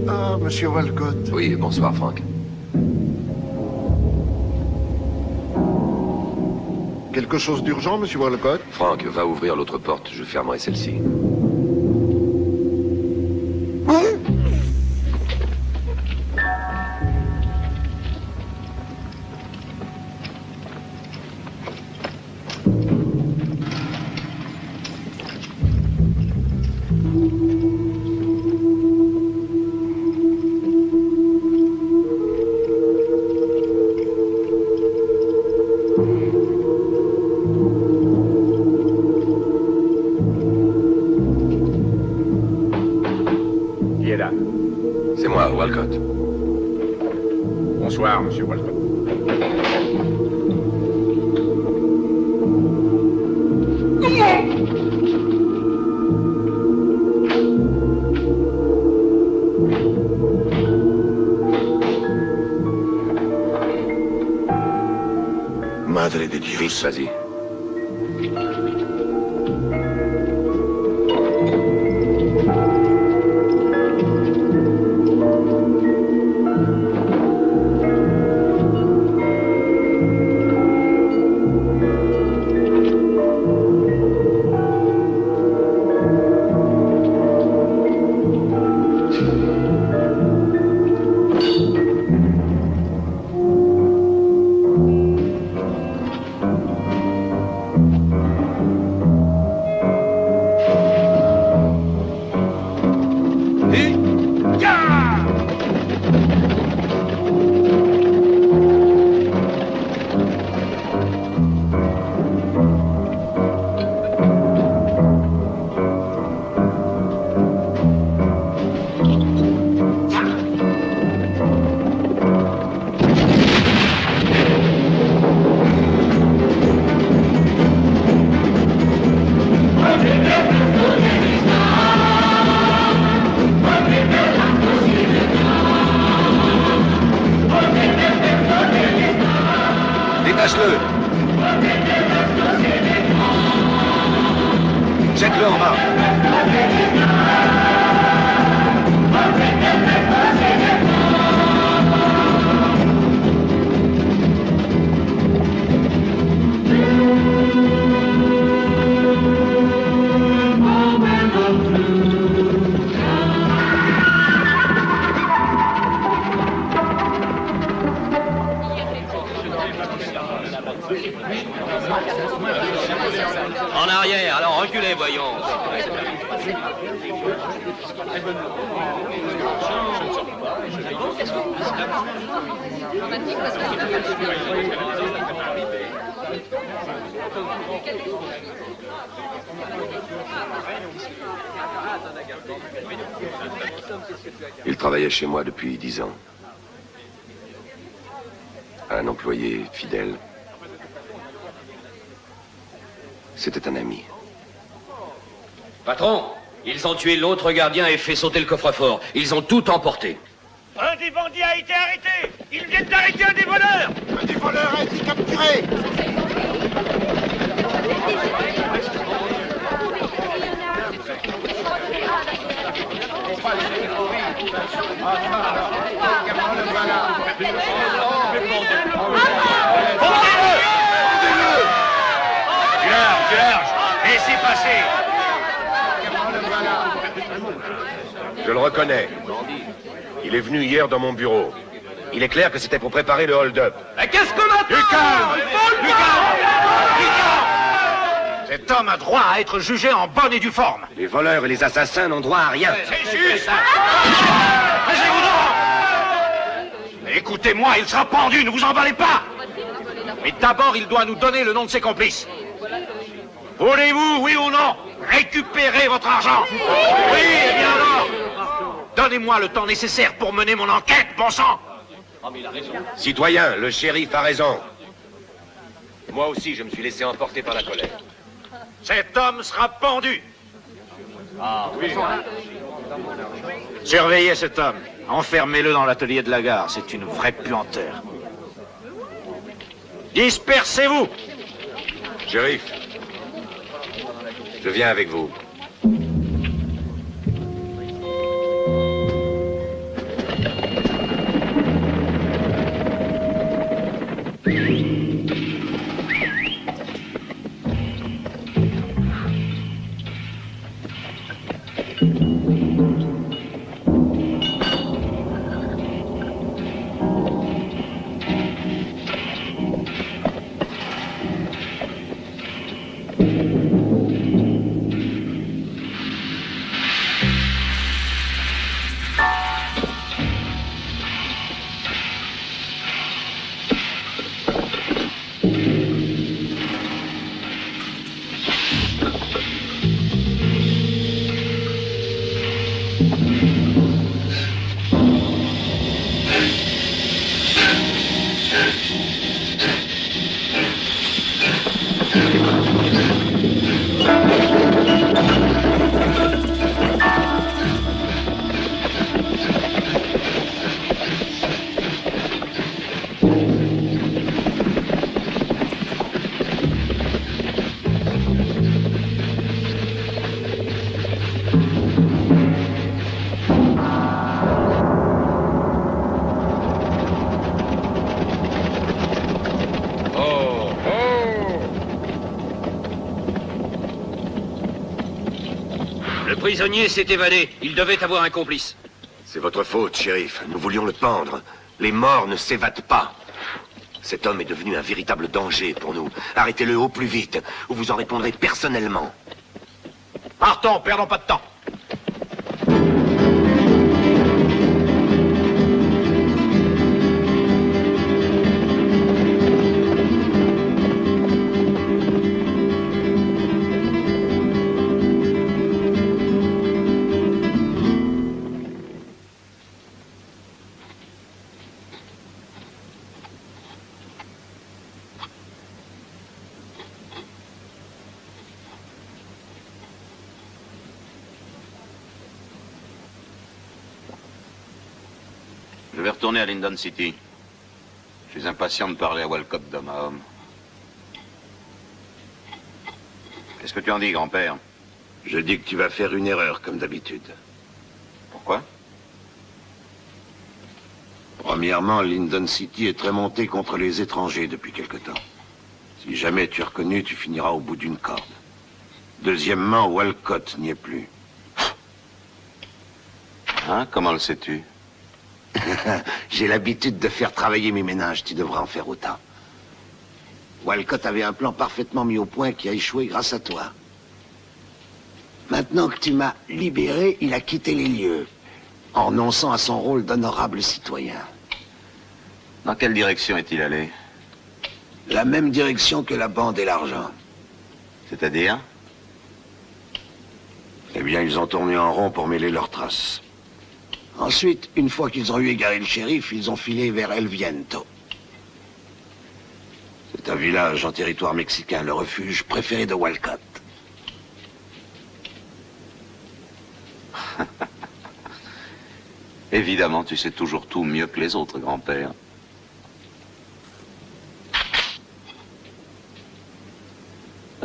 Ah, monsieur Walcott. Oui, bonsoir, Frank. Quelque chose d'urgent, monsieur Walcott? Frank, va ouvrir l'autre porte, je fermerai celle-ci. C'est moi, Walcott. Bonsoir, monsieur Walcott. Madre de Dieu. Vite, vas-y. Détache-le. Jette-le en bas. En arrière, alors reculez, voyons. Il travaillait chez moi depuis 10 ans. Un employé fidèle. C'était un ami. Patron, ils ont tué l'autre gardien et fait sauter le coffre-fort. Ils ont tout emporté. Un des bandits a été arrêté. Ils viennent d'arrêter un des voleurs. Un des voleurs a été capturé. Du large, laissez passer. Je le reconnais. Il est venu hier dans mon bureau. Il est clair que c'était pour préparer le hold-up. Mais qu'est-ce qu'on attend? Du calme. Cet homme a droit à être jugé en bonne et due forme. Les voleurs et les assassins n'ont droit à rien. C'est juste. Taisez-vous donc. Écoutez-moi, il sera pendu, ne vous emballez pas. Mais d'abord, il doit nous donner le nom de ses complices. Voulez-vous, oui ou non, récupérer votre argent? Oui, eh bien alors, donnez-moi le temps nécessaire pour mener mon enquête, bon sang. Citoyen, le shérif a raison. Moi aussi, je me suis laissé emporter par la colère. Cet homme sera pendu. Ah oui. Surveillez cet homme. Enfermez-le dans l'atelier de la gare. C'est une vraie puanteur. Dispersez-vous. Shérif, je viens avec vous. Le prisonnier s'est évadé. Il devait avoir un complice. C'est votre faute, shérif. Nous voulions le pendre. Les morts ne s'évadent pas. Cet homme est devenu un véritable danger pour nous. Arrêtez-le au plus vite, ou vous en répondrez personnellement. Partons, perdons pas de temps. Je vais retourner à Linden City. Je suis impatient de parler à Walcott d'homme à homme. Qu'est-ce que tu en dis, grand-père? Je dis que tu vas faire une erreur, comme d'habitude. Pourquoi? Premièrement, Linden City est très monté contre les étrangers depuis quelque temps. Si jamais tu es reconnu, tu finiras au bout d'une corde. Deuxièmement, Walcott n'y est plus. Hein? Comment le sais-tu? J'ai l'habitude de faire travailler mes ménages, tu devrais en faire autant. Walcott avait un plan parfaitement mis au point qui a échoué grâce à toi. Maintenant que tu m'as libéré, il a quitté les lieux, en renonçant à son rôle d'honorable citoyen. Dans quelle direction est-il allé? La même direction que la bande et l'argent. C'est-à-dire? Eh bien, ils ont tourné en rond pour mêler leurs traces. Ensuite, une fois qu'ils ont eu égaré le shérif, ils ont filé vers El Viento. C'est un village en territoire mexicain, le refuge préféré de Walcott. Évidemment, tu sais toujours tout mieux que les autres, grand-père.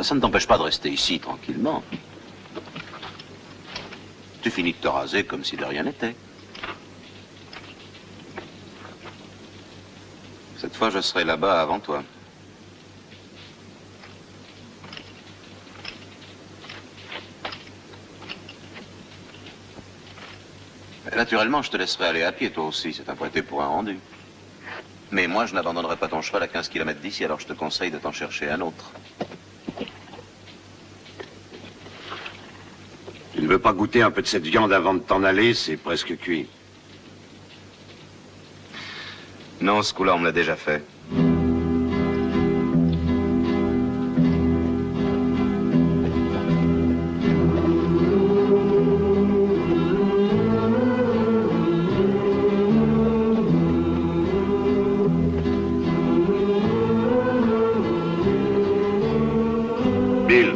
Ça ne t'empêche pas de rester ici, tranquillement. Tu finis de te raser comme si de rien n'était. Cette fois, je serai là-bas avant toi. Et naturellement, je te laisserai aller à pied, toi aussi. C'est un prêté pour un rendu. Mais moi, je n'abandonnerai pas ton cheval à 15 km d'ici, alors je te conseille de t'en chercher un autre. Tu ne veux pas goûter un peu de cette viande avant de t'en aller? C'est presque cuit. Non, ce coup-là, on me l'a déjà fait. Bill.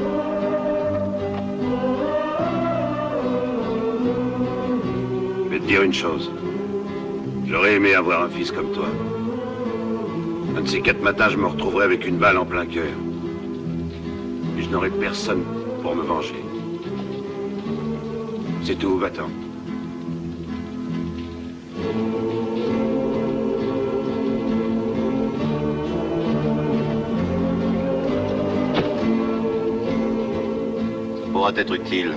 dire une chose. J'aurais aimé avoir un fils comme toi. Un de ces 4 matins, je me retrouverai avec une balle en plein cœur. Et je n'aurai personne pour me venger. C'est tout, va-t'en. Ça pourra être utile.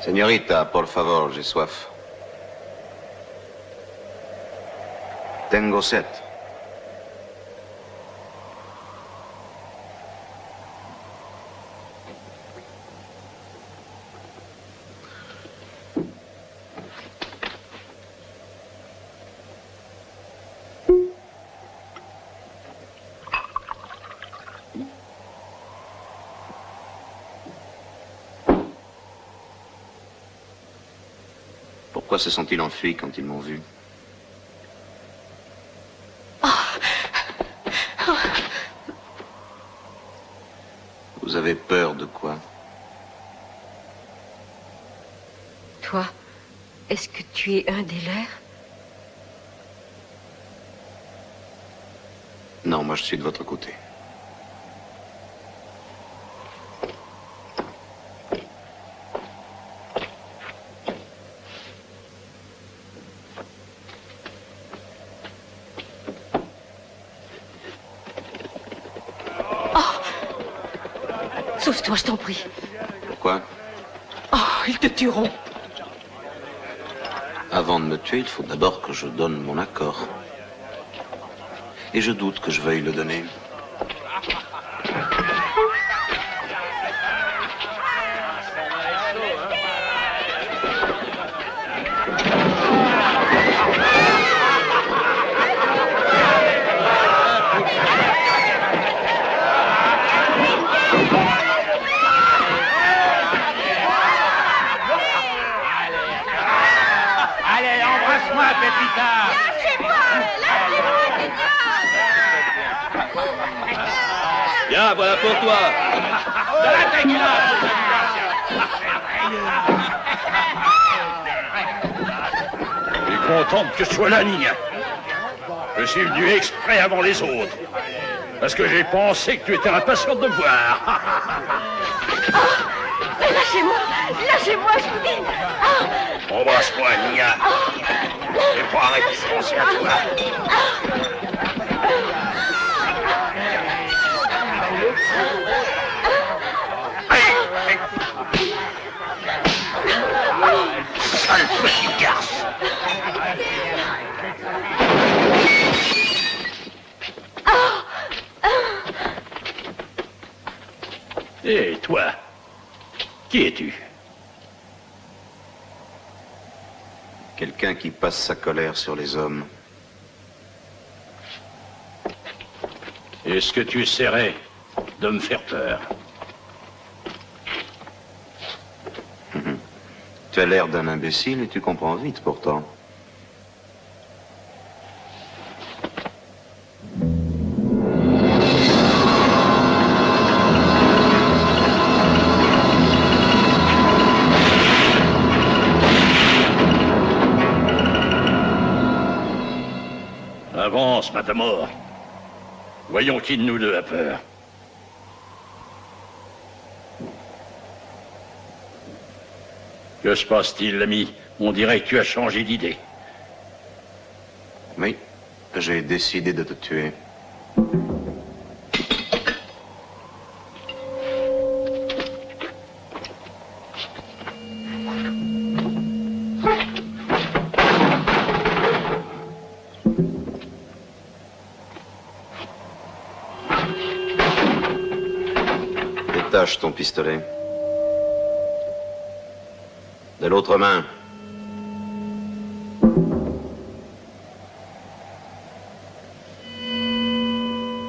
Señorita, por favor, j'ai soif. Tengo sed. Pourquoi se sont-ils enfuis quand ils m'ont vu? Vous avez peur de quoi? Toi, est-ce que tu es un des leurs? Non, moi je suis de votre côté. Sauve-toi, je t'en prie. Pourquoi? Oh, ils te tueront. Avant de me tuer, il faut d'abord que je donne mon accord. Et je doute que je veuille le donner. Viens, voilà pour toi. Je suis contente que je sois là, Nina. Je suis venu exprès avant les autres. Parce que j'ai pensé que tu étais impatiente de me voir. Lâchez-moi. Lâchez-moi, je vous dis. Ah. Embrasse-moi, Nia. J'ai pas arrêté de penser à toi. Sale petit garce. Et toi, qui es-tu? Quelqu'un qui passe sa colère sur les hommes. Est-ce que tu essaierais de me faire peur? Tu as l'air d'un imbécile et tu comprends vite pourtant. Avance, Matamor. Voyons qui de nous deux a peur. Que se passe-t-il, l'ami? On dirait que tu as changé d'idée. Oui, j'ai décidé de te tuer. Détache ton pistolet. De l'autre main.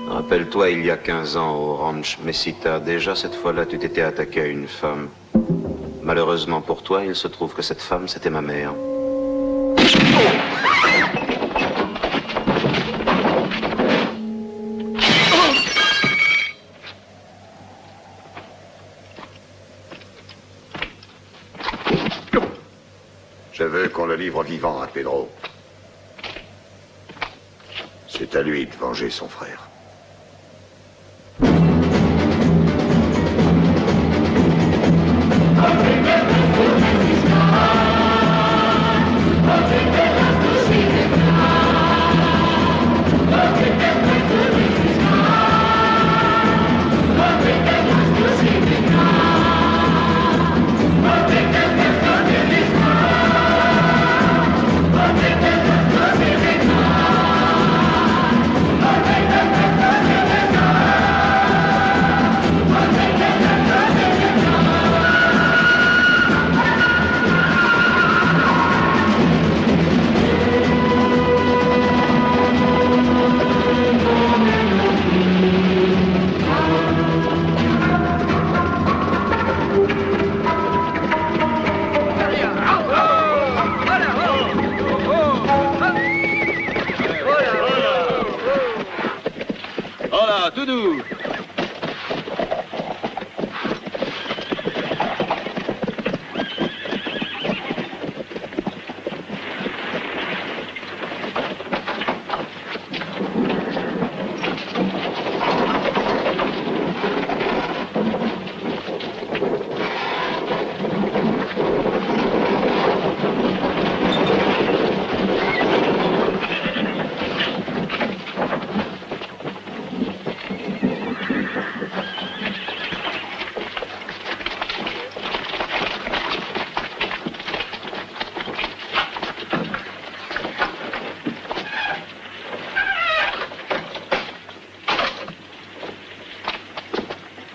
Rappelle-toi, il y a 15 ans, au ranch Mesita, déjà cette fois-là, tu t'étais attaqué à une femme. Malheureusement pour toi, il se trouve que cette femme, c'était ma mère. Je veux qu'on le livre vivant à Pedro. C'est à lui de venger son frère.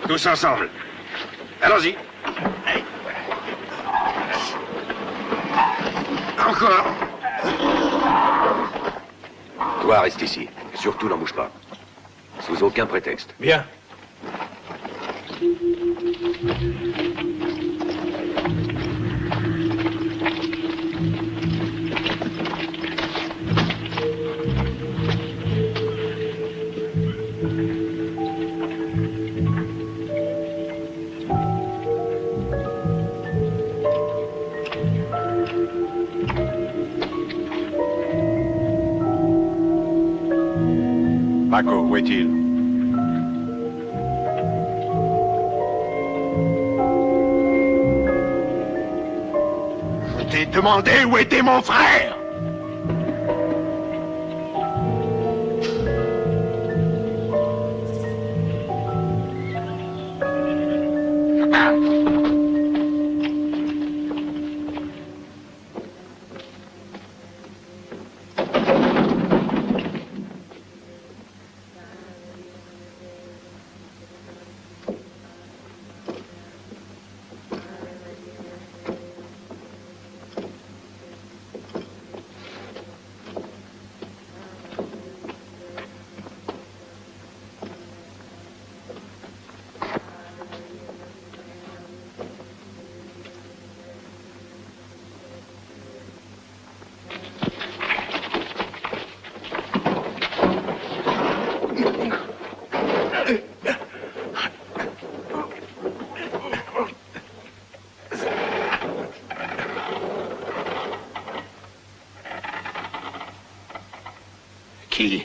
Tous ensemble. Allons-y. Encore. Toi, reste ici. Surtout, n'en bouge pas. Sous aucun prétexte. Bien. Paco, où est-il? demandé où était mon frère.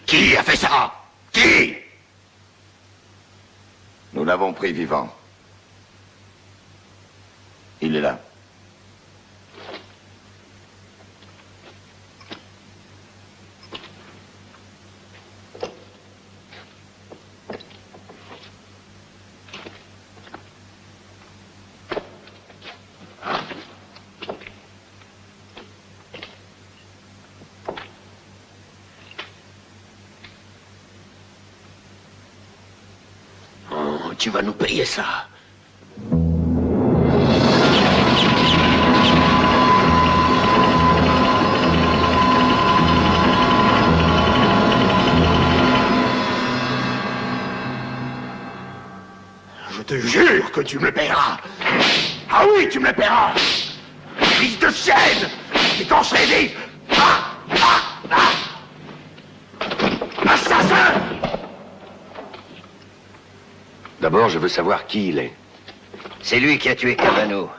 Qui a fait ça? Qui? Nous l'avons pris vivant. Il est là. Tu vas nous payer ça. Je te jure que tu me le paieras. Ah oui, tu me le paieras. Fils de chienne. Et quand je serai vite... Assassin! D'abord, je veux savoir qui il est. C'est lui qui a tué Cavano.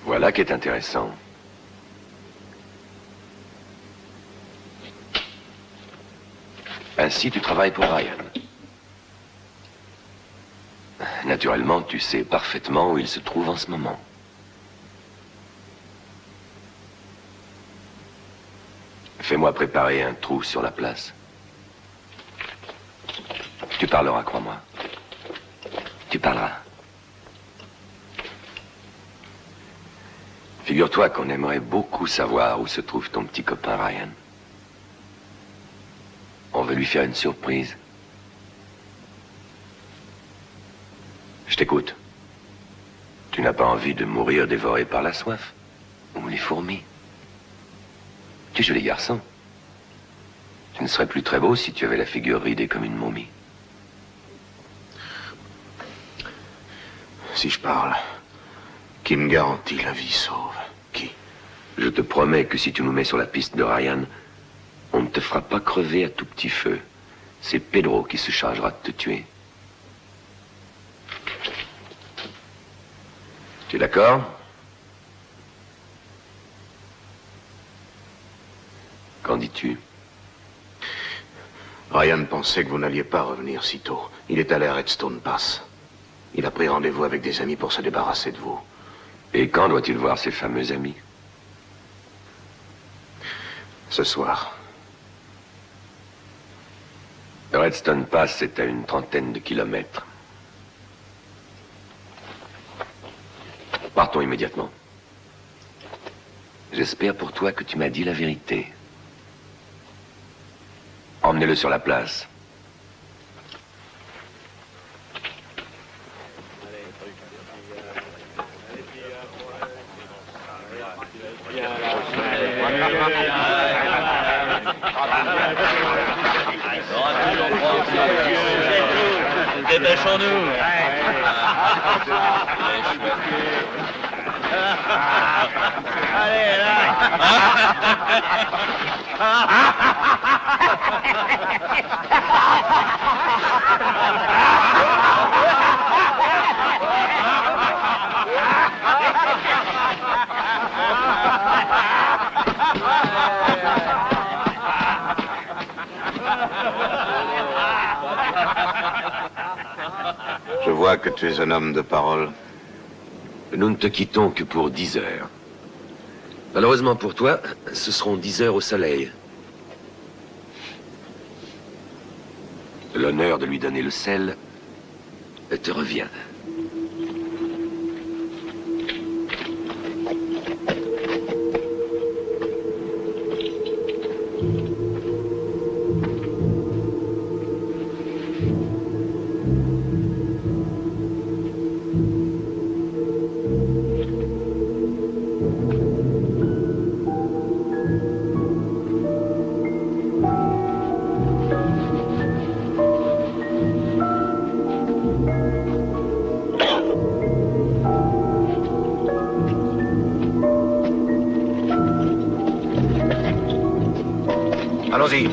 Voilà qui est intéressant. Ainsi, tu travailles pour Ryan. Naturellement, tu sais parfaitement où il se trouve en ce moment. Fais-moi préparer un trou sur la place. Tu parleras, crois-moi. Tu parleras. Figure-toi qu'on aimerait beaucoup savoir où se trouve ton petit copain Ryan. On veut lui faire une surprise. Je t'écoute. Tu n'as pas envie de mourir dévoré par la soif ou les fourmis. Tu es joli garçon. Tu ne serais plus très beau si tu avais la figure ridée comme une momie. Si je parle, qui me garantit la vie sauve? Qui? Je te promets que si tu nous mets sur la piste de Ryan, on ne te fera pas crever à tout petit feu. C'est Pedro qui se chargera de te tuer. Tu es d'accord? Qu'en dis-tu? Ryan pensait que vous n'alliez pas revenir si tôt. Il est allé à Redstone Pass. Il a pris rendez-vous avec des amis pour se débarrasser de vous. Et quand doit-il voir ses fameux amis? Ce soir. Redstone Pass est à une trentaine de kilomètres. Partons immédiatement. J'espère pour toi que tu m'as dit la vérité. Emmenez-le sur la place. Dépêchons-nous. Allez, là. Je vois que tu es un homme de parole. Nous ne te quittons que pour 10 heures. Malheureusement pour toi, ce seront 10 heures au soleil. L'honneur de lui donner le sel te revient. Allons-y.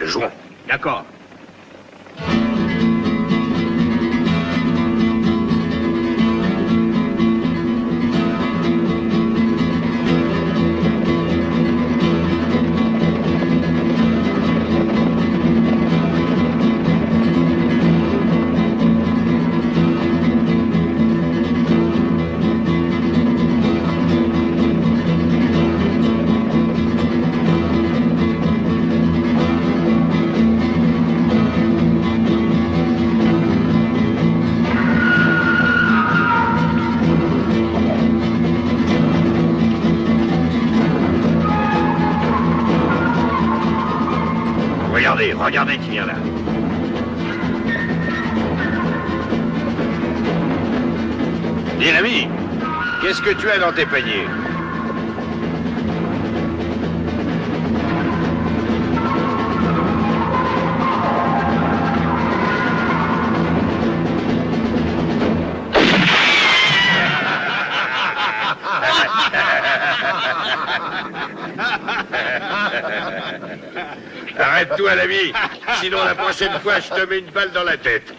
Jouons. D'accord. Regardez qui vient là. Dis l'ami, qu'est-ce que tu as dans tes paniers? Arrête-toi, l'ami. Sinon, la prochaine fois, je te mets une balle dans la tête.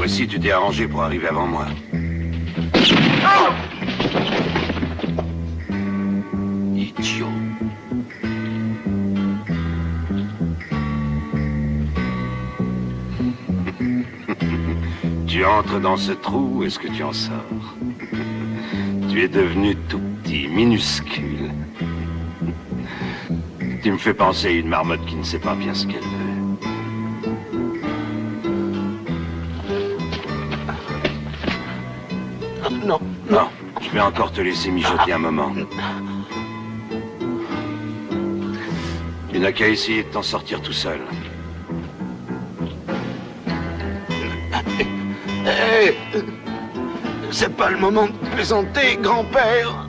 Si tu t'es arrangé pour arriver avant moi. Idiot. Tu entres dans ce trou, est-ce que tu en sors? Tu es devenu tout petit, minuscule. Tu me fais penser à une marmotte qui ne sait pas bien ce qu'elle veut. Non. Non, je vais encore te laisser mijoter un moment. Tu n'as qu'à essayer de t'en sortir tout seul. Hé, c'est pas le moment de plaisanter, grand-père.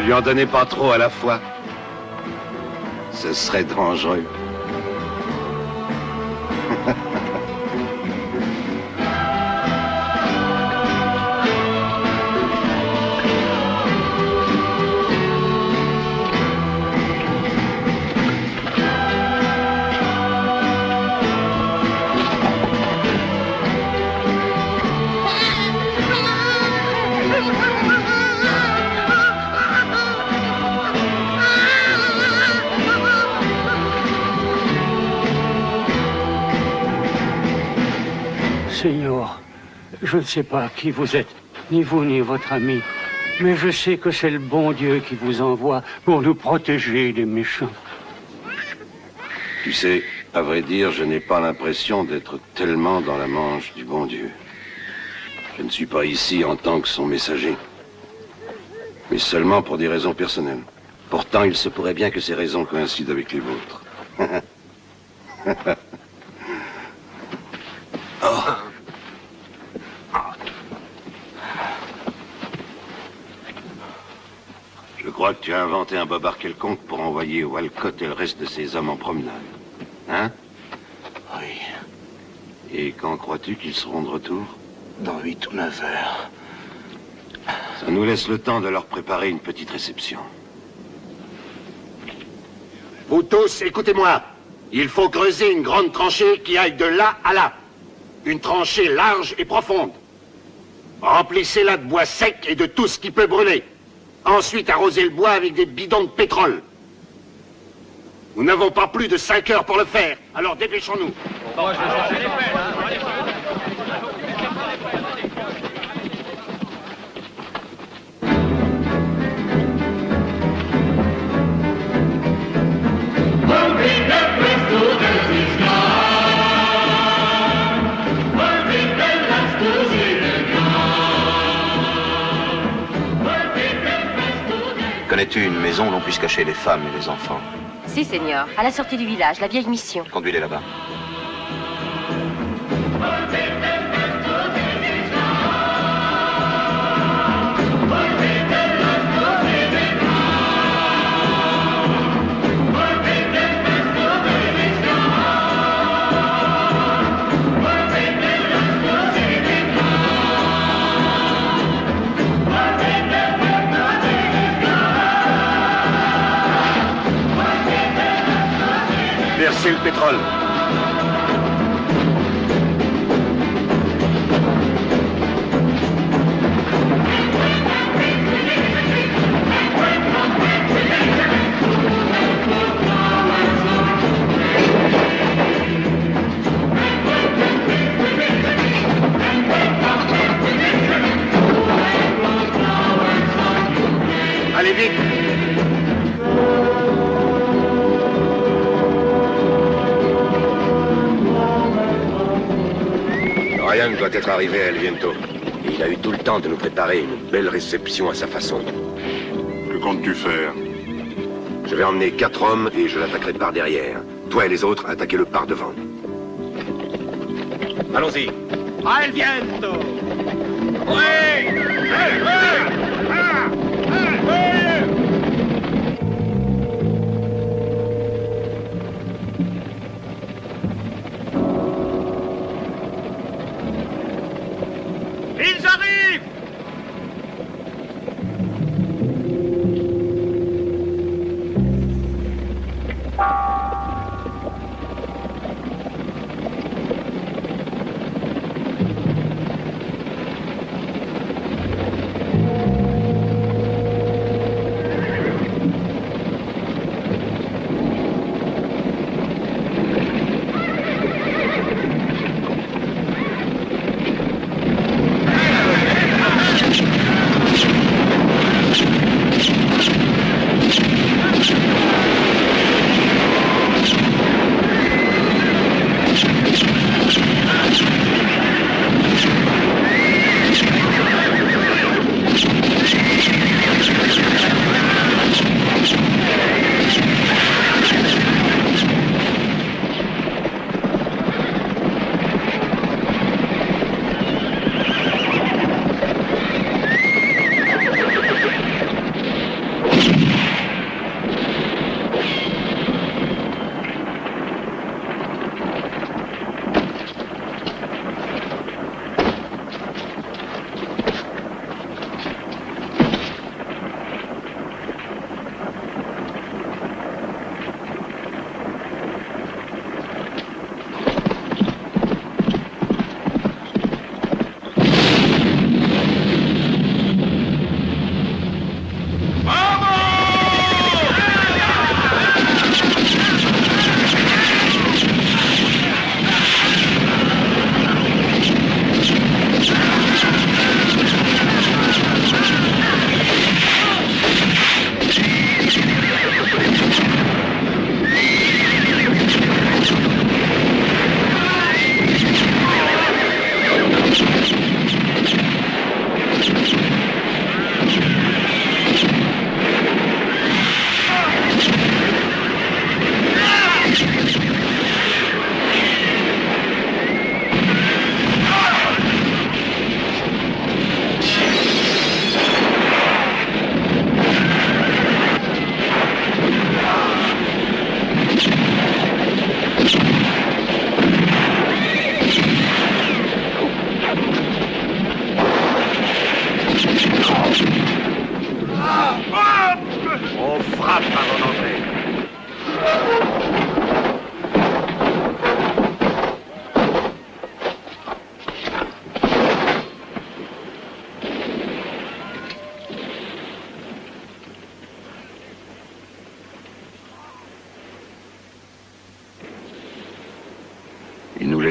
lui en donnez pas trop à la fois. Ce serait dangereux. Seigneur, je ne sais pas qui vous êtes, ni vous ni votre ami, mais je sais que c'est le bon Dieu qui vous envoie pour nous protéger des méchants. Tu sais, à vrai dire, je n'ai pas l'impression d'être tellement dans la manche du bon Dieu. Je ne suis pas ici en tant que son messager, mais seulement pour des raisons personnelles. Pourtant, il se pourrait bien que ces raisons coïncident avec les vôtres. Oh. Je crois que tu as inventé un bobard quelconque pour envoyer Walcott et le reste de ses hommes en promenade. Hein? Oui. Et quand crois-tu qu'ils seront de retour? Dans 8 ou 9 heures. Ça nous laisse le temps de leur préparer une petite réception. Vous tous, écoutez-moi. Il faut creuser une grande tranchée qui aille de là à là. Une tranchée large et profonde. Remplissez-la de bois sec et de tout ce qui peut brûler. Ensuite, arrosez le bois avec des bidons de pétrole. Nous n'avons pas plus de 5 heures pour le faire, alors dépêchons-nous. Connais-tu une maison où l'on puisse cacher les femmes et les enfants? Si, Seigneur. À la sortie du village, la vieille mission. Conduis-les là-bas. Versez le pétrole. Allez vite. Ryan doit être arrivé à El Viento. Et il a eu tout le temps de nous préparer une belle réception à sa façon. Que comptes-tu faire? Je vais emmener 4 hommes et je l'attaquerai par derrière. Toi et les autres, attaquez-le par devant. Allons-y. A El Viento! Oui! Ils arrivent!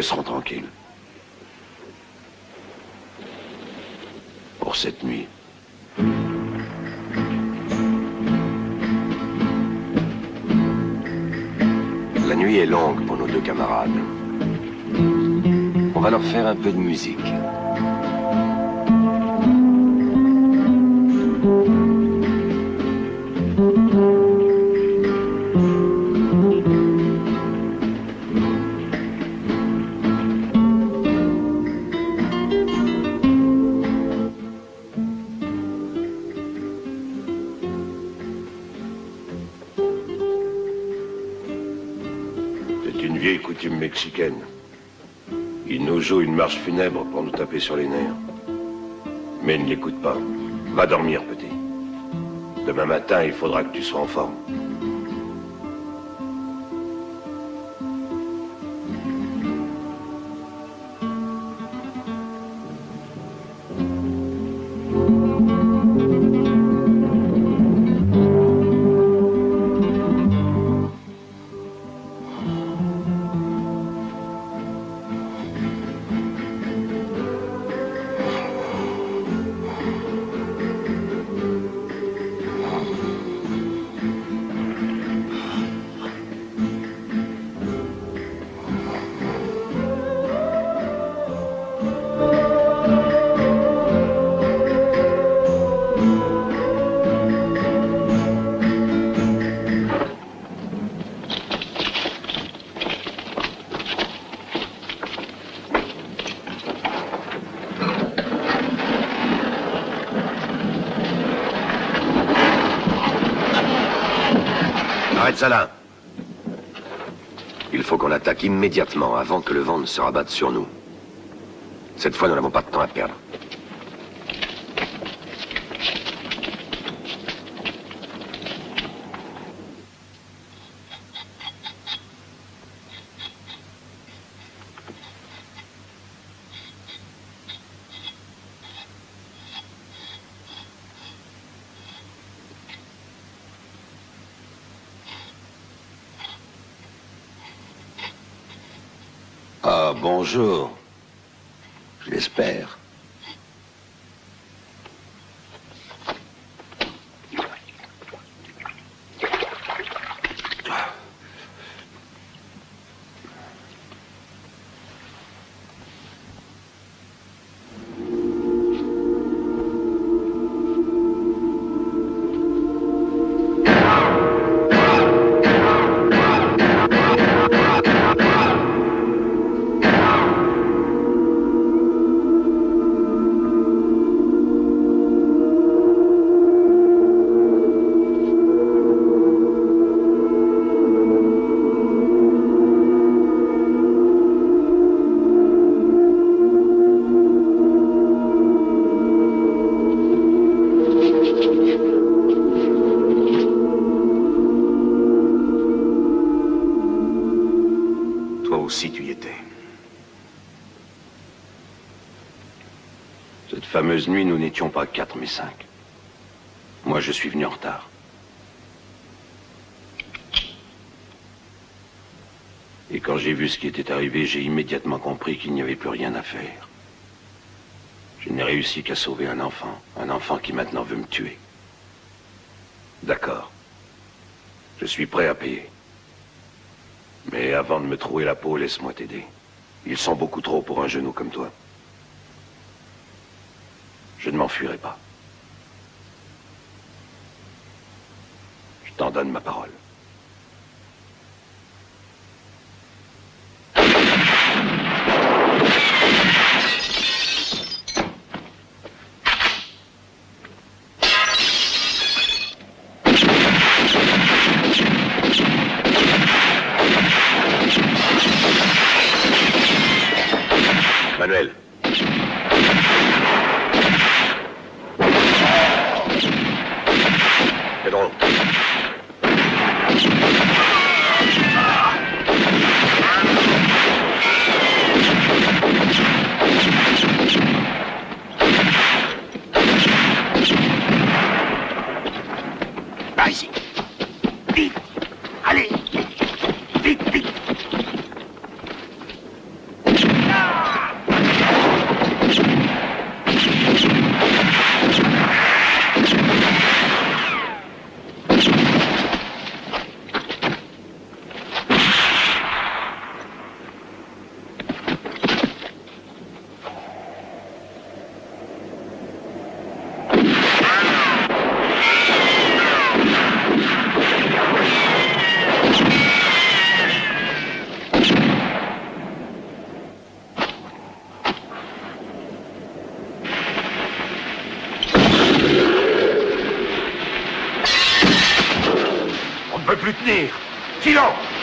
laisserons tranquille. Pour cette nuit. La nuit est longue pour nos deux camarades. On va leur faire un peu de musique. Coutume mexicaine. Il nous joue une marche funèbre pour nous taper sur les nerfs. Mais ne l'écoute pas. Va dormir, petit. Demain matin, il faudra que tu sois en forme. Arrête ça là. Il faut qu'on attaque immédiatement avant que le vent ne se rabatte sur nous. Cette fois, nous n'avons pas de temps à perdre. Ah, bonjour. Je l'espère. Aussi tu y étais. Cette fameuse nuit, nous n'étions pas 4, mais 5. Moi, je suis venu en retard. Et quand j'ai vu ce qui était arrivé, j'ai immédiatement compris qu'il n'y avait plus rien à faire. Je n'ai réussi qu'à sauver un enfant qui maintenant veut me tuer. D'accord. Je suis prêt à payer. Mais avant de me trouer la peau, laisse-moi t'aider. Ils sont beaucoup trop pour un genou comme toi. Je ne m'enfuirai pas. Je t'en donne ma parole. Manuel. Pedro. Par ici. Vite. Allez. Vite, vite. peux plus tenir. Silence!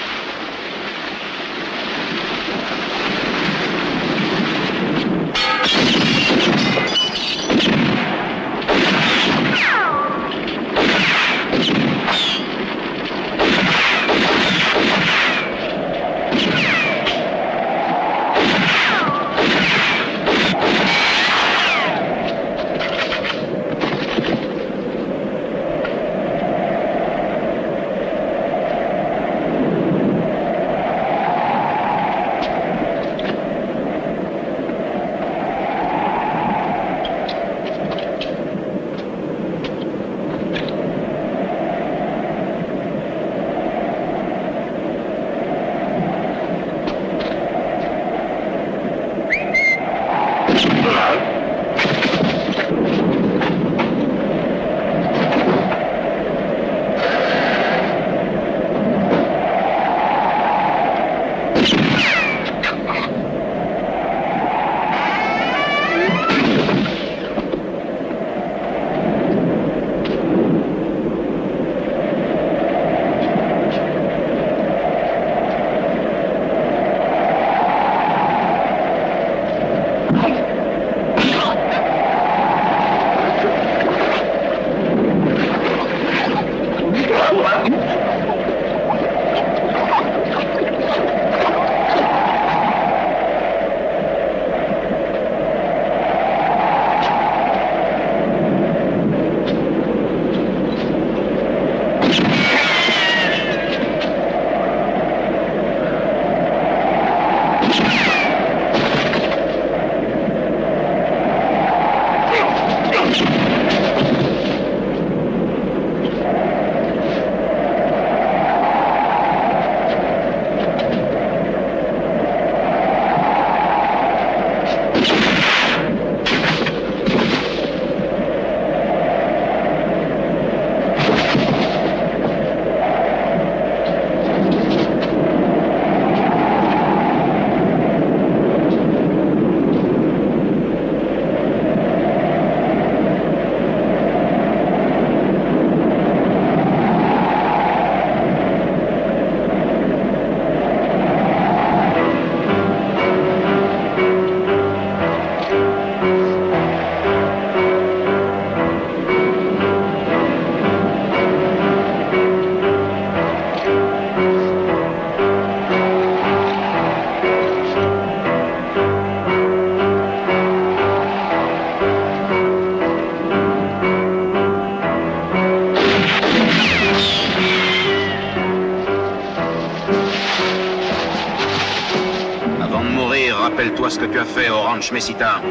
Rappelle-toi ce que tu as fait au ranch Mesita.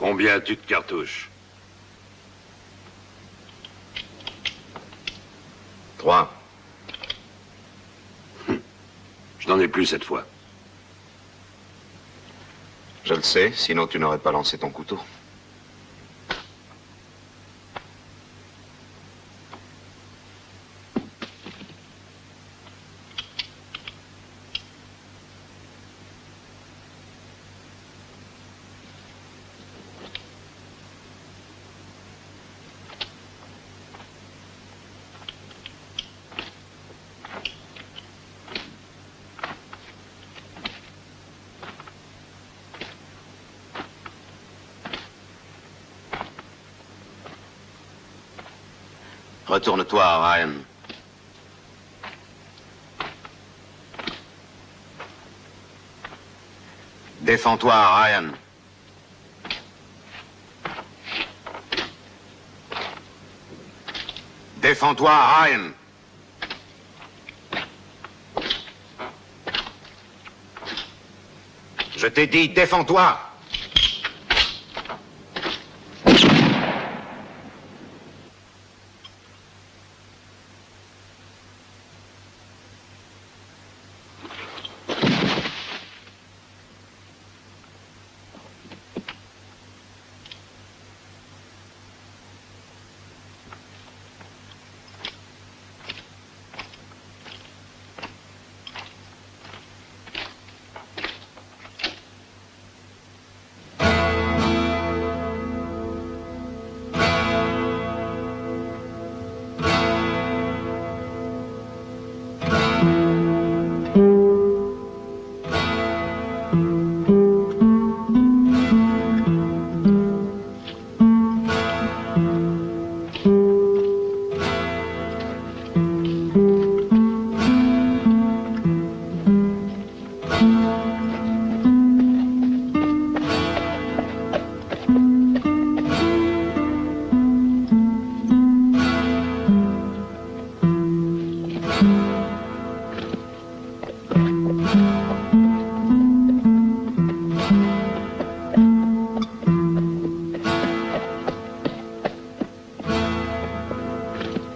Combien as-tu de cartouches? 3. Je n'en ai plus cette fois. Je le sais, sinon tu n'aurais pas lancé ton couteau. Retourne-toi, Ryan. Défends-toi, Ryan. Défends-toi, Ryan. Je t'ai dit, défends-toi.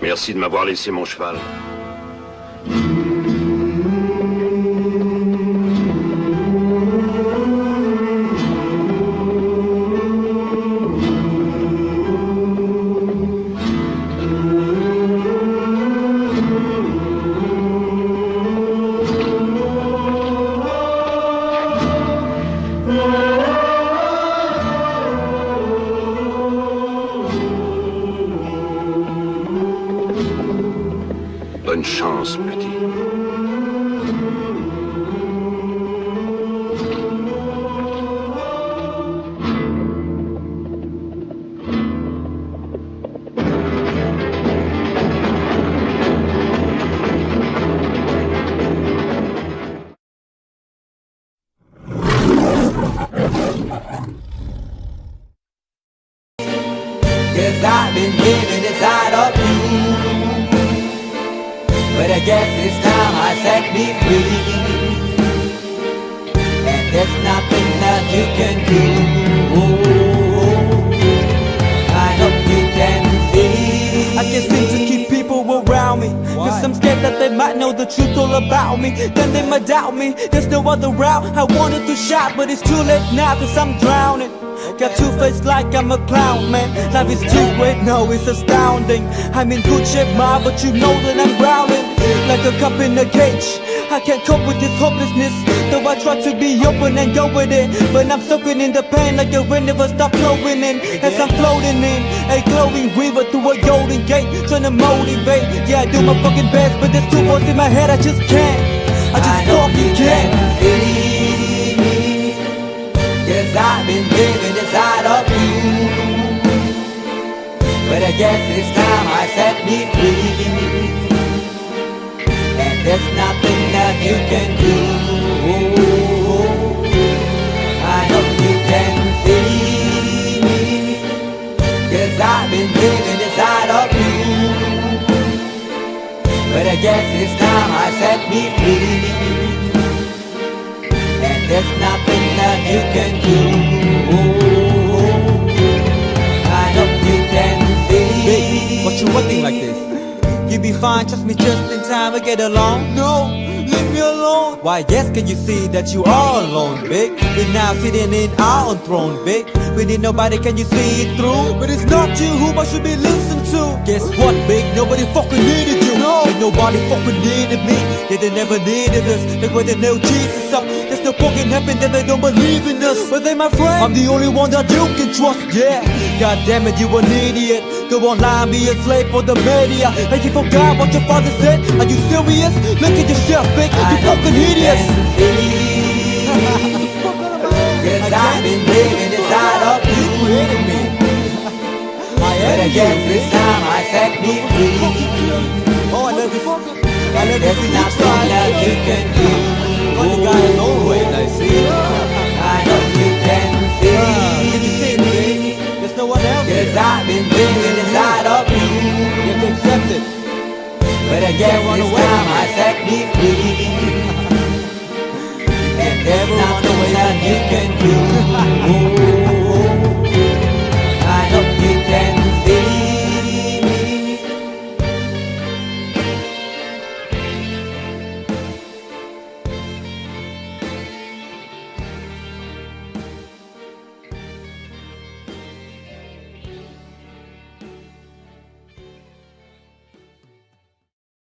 Merci de m'avoir laissé mon cheval. Bonne chance, petit. Cause I've been living inside of you, but I guess this time I set me free, and there's nothing that you can do. I know you can see. I can't seem to keep people around me, cause I'm scared that they might know the truth all about me. Then they might doubt me, there's no other route. I wanted to shout, but it's too late now cause I'm drowning. Got two-faced like I'm a clown, man. Life is too great, no, it's astounding. I'm in good shape, ma, but you know that I'm drowning like a cup in a cage. I can't cope with this hopelessness, though I try to be open and go with it, but I'm soaking in the pain like the wind never stop flowing in. As I'm floating in a glowing river through a golden gate, trying to motivate. Yeah, I do my fucking best, but there's two voices in my head, I just can't. I just fucking can't. Cause I've been living inside of you, but I guess this time I set me free, and there's nothing that you can do. I know you can see me, cause I've been living inside of you, but I guess this time I set me free, and there's nothing that you can do. fine, trust me just in time to get along. No, leave me alone. Why yes, can you see that you are alone, big? We're now sitting in our own throne, big. We need nobody, can you see it through? But it's not you who I should be listening to. Guess what, big? Nobody fucking needed you. No, ain't nobody fucking needed me. Yeah, they never needed us. They were the nail Jesus up. There's no fucking happen that they don't believe in us. But they my friend, I'm the only one that you can trust. Yeah, god damn it, you an idiot. Go online, be a slave for the media. And you forgot what your father said. Are you serious? Look at yourself, big. You fucking idiots. Cause I've been living inside of you. But I guess this time I set me free. Oh, I love you. There's nothing that you can do. Funny guy is always I see. I know you can see. Can you see me? There's no one else. Cause I've been living inside of you. You have to accept it. But I guess this time I set me free. And there's nothing that you can do.